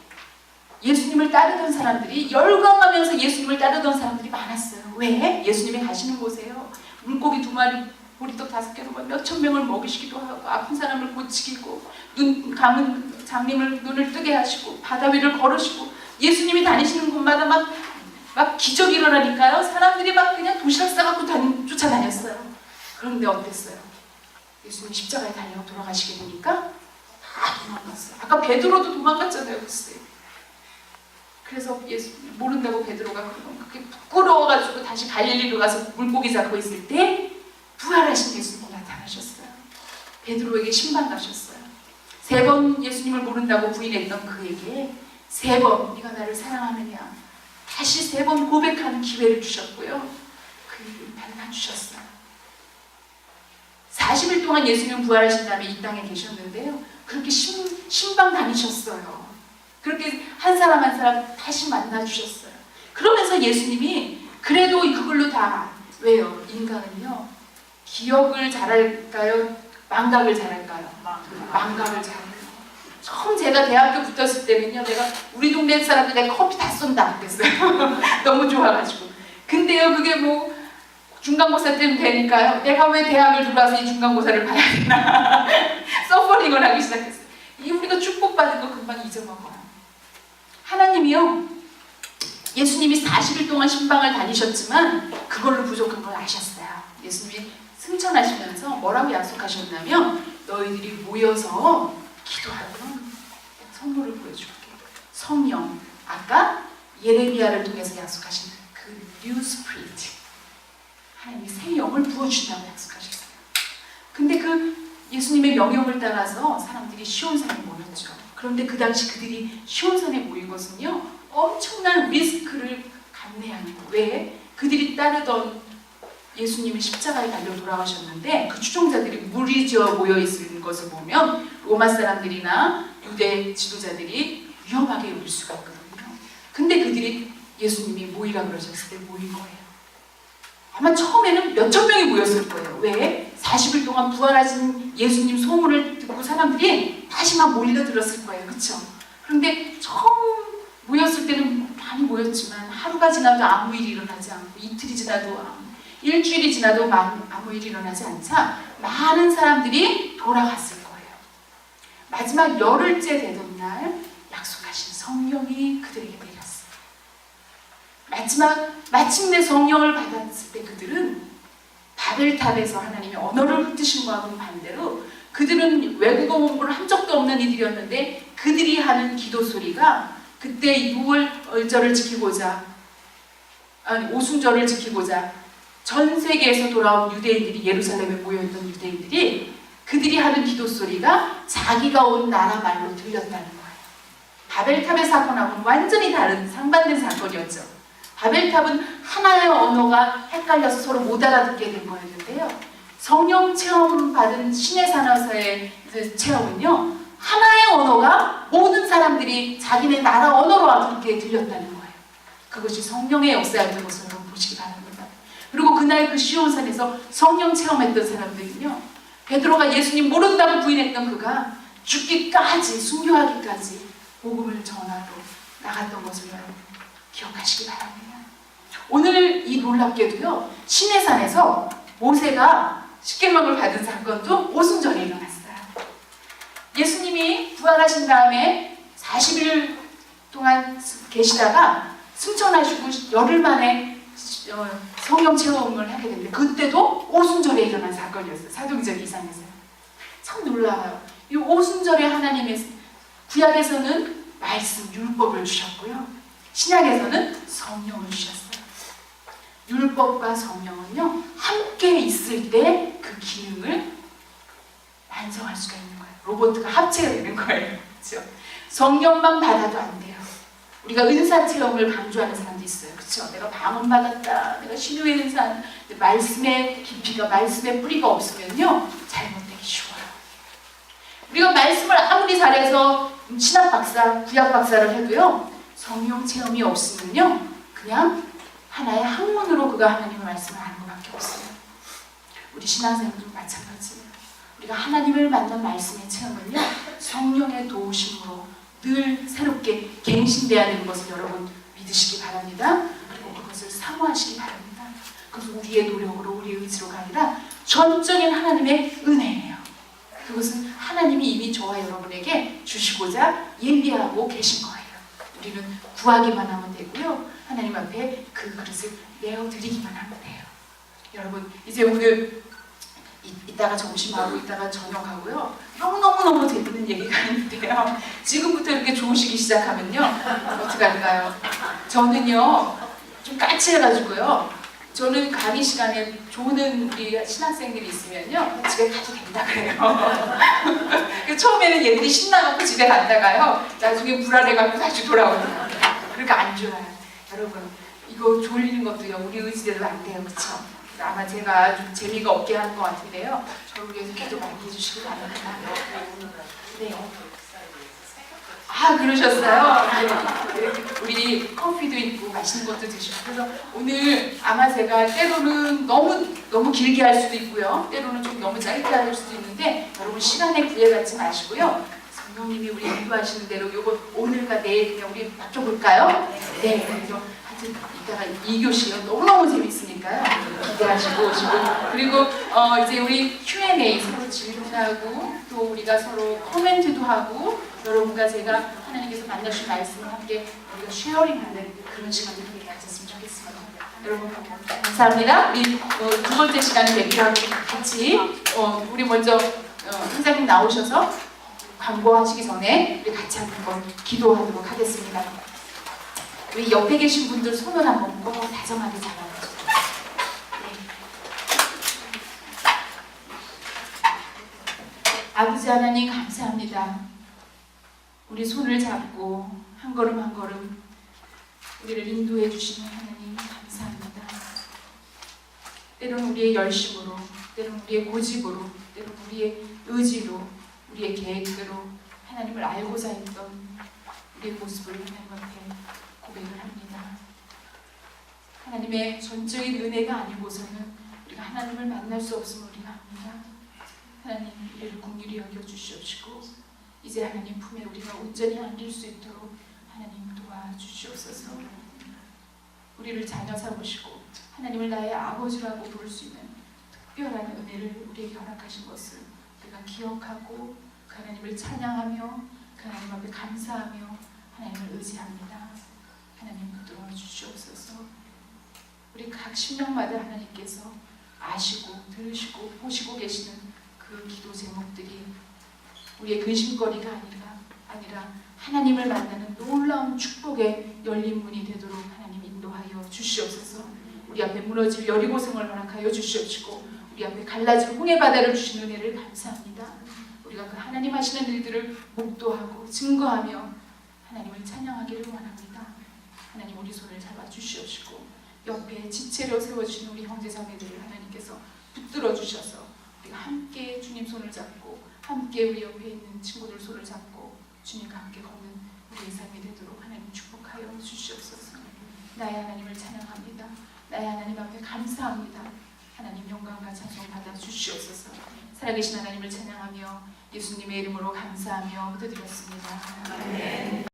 예수님을 따르던 사람들이, 열광하면서 예수님을 따르던 사람들이 많았어요. 왜? 예수님이 가시는 곳에요. 물고기 2마리, 보리떡 5개로 몇천 명을 먹이시기도 하고, 아픈 사람을 고치기고, 눈 감은 장님을 눈을 뜨게 하시고, 바다 위를 걸으시고, 예수님이 다니시는 곳마다 막 기적이 일어나니까요, 사람들이 막 그냥 도시락 싸갖고 쫓아다녔어요. 그런데 어땠어요? 예수님이 십자가에 달려 돌아가시게 되니까 다 도망갔어요. 아까 베드로도 도망갔잖아요. 글쎄. 그래서 예수 모른다고 베드로가 그렇게 부끄러워가지고 다시 갈릴리로 가서 물고기 잡고 있을 때 부활하신 예수님이 나타나셨어요. 베드로에게 신방 가셨어요. 3번 예수님을 모른다고 부인했던 그에게 3번 네가 나를 사랑하느냐 다시 3번 고백하는 기회를 주셨고요. 그 일을 만나주셨어요. 40일 동안 예수님은 부활하신 다음에 이 땅에 계셨는데요, 그렇게 신방 다니셨어요. 그렇게 한 사람 한 사람 다시 만나주셨어요. 그러면서 예수님이 그래도 그걸로 다, 왜요? 인간은요, 기억을 잘할까요? 망각을 잘할까요? 망각을 잘해요. 처음 제가 대학교 붙었을 때는요, 내가 우리 동네 사람들 내가 커피 다 쏜다 그랬어요. 너무 좋아가지고. 근데요, 그게 뭐 중간고사 때는 되니까요, 내가 왜 대학을 들어와서 이 중간고사를 봐야 되나 서퍼링을 하기 시작했어요. 이 우리가 축복받은 거 금방 잊어먹어요. 하나님이요, 예수님이 40일 동안 신방을 다니셨지만 그걸로 부족한 걸 아셨어요. 예수님이 승천하시면서 뭐라고 약속하셨냐면, 너희들이 모여서 기도하면 선물을 보여줄게. 성령, 아까 예레미야를 통해서 약속하신 그 뉴 스피리트, 하나님이 새 영을 부어주신다고 약속하셨어요. 근데 그 예수님의 명령을 따라서 사람들이 시온산에 모였죠. 그런데 그 당시 그들이 시온산에 모인 것은요, 엄청난 리스크를 감내하는 거예요. 왜? 그들이 따르던 예수님이 십자가에 달려 돌아가셨는데 그 추종자들이 무리지어 모여 있는 것을 보면 로마 사람들이나 유대 지도자들이 위험하게 여길 수가 있거든요. 근데 그들이 예수님이 모이라 그러셨을 때 모인 거예요. 아마 처음에는 몇천 명이 모였을 거예요. 왜? 40일 동안 부활하신 예수님 소문을 듣고 사람들이 다시 막 몰려들었을 거예요. 그렇죠? 그런데 처음 모였을 때는 많이 모였지만 하루가 지나도 아무 일이 일어나지 않고 이틀이 지나도 일주일이 지나도 아무 일이 일어나지 않자 많은 사람들이 돌아갔을 거예요. 마지막 열흘째 되던 날 약속하신 성령이 그들에게 내렸어요. 마침내 성령을 받았을 때 그들은 바벨탑에서 하나님의 언어를 흩으신 것과는 반대로 그들은 외국어 공부를 한 적도 없는 이들이었는데 그들이 하는 기도 소리가 그때 유월절을 지키고자 오순절을 지키고자 전 세계에서 돌아온 유대인들이 예루살렘에 모여있던 유대인들이 그들이 하는 기도 소리가 자기가 온 나라 말로 들렸다는 거예요. 바벨탑의 사건하고는 완전히 다른 상반된 사건이었죠. 바벨탑은 하나의 언어가 헷갈려서 서로 못 알아듣게 된 거였는데요. 성령 체험 받은 신의 산에서의 체험은요, 하나의 언어가 모든 사람들이 자기네 나라 언어로 알아듣게 들렸다는 거예요. 그것이 성령의 역사였던 것을 여러분 보시기 바랍니다. 그리고 그날 그 시온산에서 성령 체험했던 사람들은요, 베드로가 예수님 모른다고 부인했던 그가 죽기까지, 순교하기까지 복음을 전하러 나갔던 것을 여러분 기억하시기 바랍니다. 오늘 이 놀랍게도요, 시내산에서 모세가 십계명을 받은 사건도 오순절에 일어났어요. 예수님이 부활하신 다음에 40일 동안 계시다가 승천하시고 열흘 만에 성령 체험을 하게 됐는데 그때도 오순절에 일어난 사건이었어요. 사도행전 2장에서요. 참 놀라워요. 이 오순절에 하나님의 구약에서는 말씀, 율법을 주셨고요. 신약에서는 성령을 주셨어요. 율법과 성령은요, 함께 있을 때 그 기능을 완성할 수가 있는 거예요. 로봇과 합체가 되는 거예요. 그렇죠? 성령만 받아도 안 돼요. 우리가 은사 체험을 강조하는 사람도 있어요. 그렇죠? 내가 방언 받았다, 내가 신유의 은사, 말씀의 깊이가, 말씀의 뿌리가 없으면요, 잘못되기 쉬워요. 우리가 말씀을 아무리 잘해서 신학 박사, 구약 박사를 해도요, 성령 체험이 없으면요, 그냥 하나의 학문으로 그가 하나님의 말씀을 아는 것밖에 없어요. 우리 신앙생활도 마찬가지예요. 우리가 하나님을 만난 말씀의 체험은요, 성령의 도우심으로 늘 새롭게 갱신되어야 되는 것을 여러분 믿으시기 바랍니다. 그리고 그것을 사모하시기 바랍니다. 그것은 우리의 노력으로, 우리의 의지로가 아니라 전적인 하나님의 은혜예요. 그것은 하나님이 이미 저와 여러분에게 주시고자 예비하고 계신 거예요. 우리는 구하기만 하면 되고요, 하나님 앞에 그 그릇을 내어드리기만 하면 돼요. 여러분, 이제 오늘 이따가 점심하고 이따가 저녁하고요, 너무너무 재밌는 얘기가 있는데요, 지금부터 이렇게 좋으시기 시작하면요, 어떻게 할까요? 저는요, 좀 까칠해가지고요, 저는 강의 시간에 조는 우리 신학생들이 있으면요, 집에 가도 된다 그래요. 처음에는 얘들이 신나갖고 집에 갔다가요, 나중에 불안해갖고 다시 돌아오는, 그러니까 안 좋아요. 여러분, 이거 졸리는 것도요, 우리 의지대로 안 돼요. 그쵸? 아마 제가 좀 재미가 없게 하는 것 같은데요, 저를 위해서 기도 많이 해주시기 바랍니다. 네. 아, 그러셨어요? 네. 우리 커피도 있고 맛있는 것도 드시고, 그래서 오늘 아마 제가 때로는 너무 길게 할 수도 있고요, 때로는 좀 너무 짧게 할 수도 있는데, 여러분 시간에 구애받지 마시고요, 성령님이 우리 인도하시는 대로 요거 오늘과 내일 그냥 우리 맡겨볼까요? 네. 그래서 하여튼 이따가 2교시요, 너무너무 재밌으니까요, 기대하시고 오시고, 그리고 이제 우리 Q&A 서로 질문하고, 또 우리가 서로 코멘트도 하고, 여러분과 제가 하나님께서 만나주신 말씀을 함께 우리가 쉐어링하는 그런 시간을 함께 가졌으면 좋겠습니다. 여러분 감사합니다. 우리 두 번째 시간에 뵙기로 같이 우리 먼저 회장님 나오셔서 광고하시기 전에 우리 같이 한번 기도하도록 하겠습니다. 우리 옆에 계신 분들 손을 한번 꼭 다정하게 잡아주세요. 아버지 하나님 감사합니다. 우리 손을 잡고 한 걸음 한 걸음 우리를 인도해 주시는 하나님 감사합니다. 때로는 우리의 열심으로, 때로는 우리의 고집으로, 때로는 우리의 의지로, 우리의 계획대로 하나님을 알고자 했던 우리의 모습을 하나님 앞에 고백을 합니다. 하나님의 전적인 은혜가 아니고서는 우리가 하나님을 만날 수 없음을 우리가 압니다. 하나님, 우리를 긍휼히 여겨주시옵시고 이제 하나님 품에 우리가 온전히 안길 수 있도록 하나님 도와주시옵소서. 우리를 자녀 삼으시고 하나님을 나의 아버지라고 부를 수 있는 특별한 은혜를 우리에게 허락하신 것을 우리가 기억하고 그 하나님을 찬양하며 그 하나님 앞에 감사하며 하나님을 의지합니다. 하나님 붙들어 주시옵소서. 우리 각 심령마다 하나님께서 아시고 들으시고 보시고 계시는 그 기도 제목들이 우리의 근심거리가 아니라 하나님을 만나는 놀라운 축복의 열린 문이 되도록 하나님 인도하여 주시옵소서. 우리 앞에 무너질 여리고성을 허락하여 주시옵시고 우리 앞에 갈라질 홍해 바다를 주신 은혜를 감사합니다. 우리가 그 하나님 하시는 일들을 목도하고 증거하며 하나님을 찬양하기를 원합니다. 하나님, 우리 손을 잡아 주시옵시고 옆에 지체로 세워주신 우리 형제자매들을 하나님께서 붙들어 주셔서 우리가 함께 주님 손을 잡고 함께 우리 옆에 있는 친구들 손을 잡고 주님과 함께 걷는 우리의 삶이 되도록 하나님 축복하여 주시옵소서. 나의 하나님을 찬양합니다. 나의 하나님 앞에 감사합니다. 하나님, 영광과 찬송 받아 주시옵소서. 살아계신 하나님을 찬양하며 예수님의 이름으로 감사하며 기도드렸습니다. 아멘.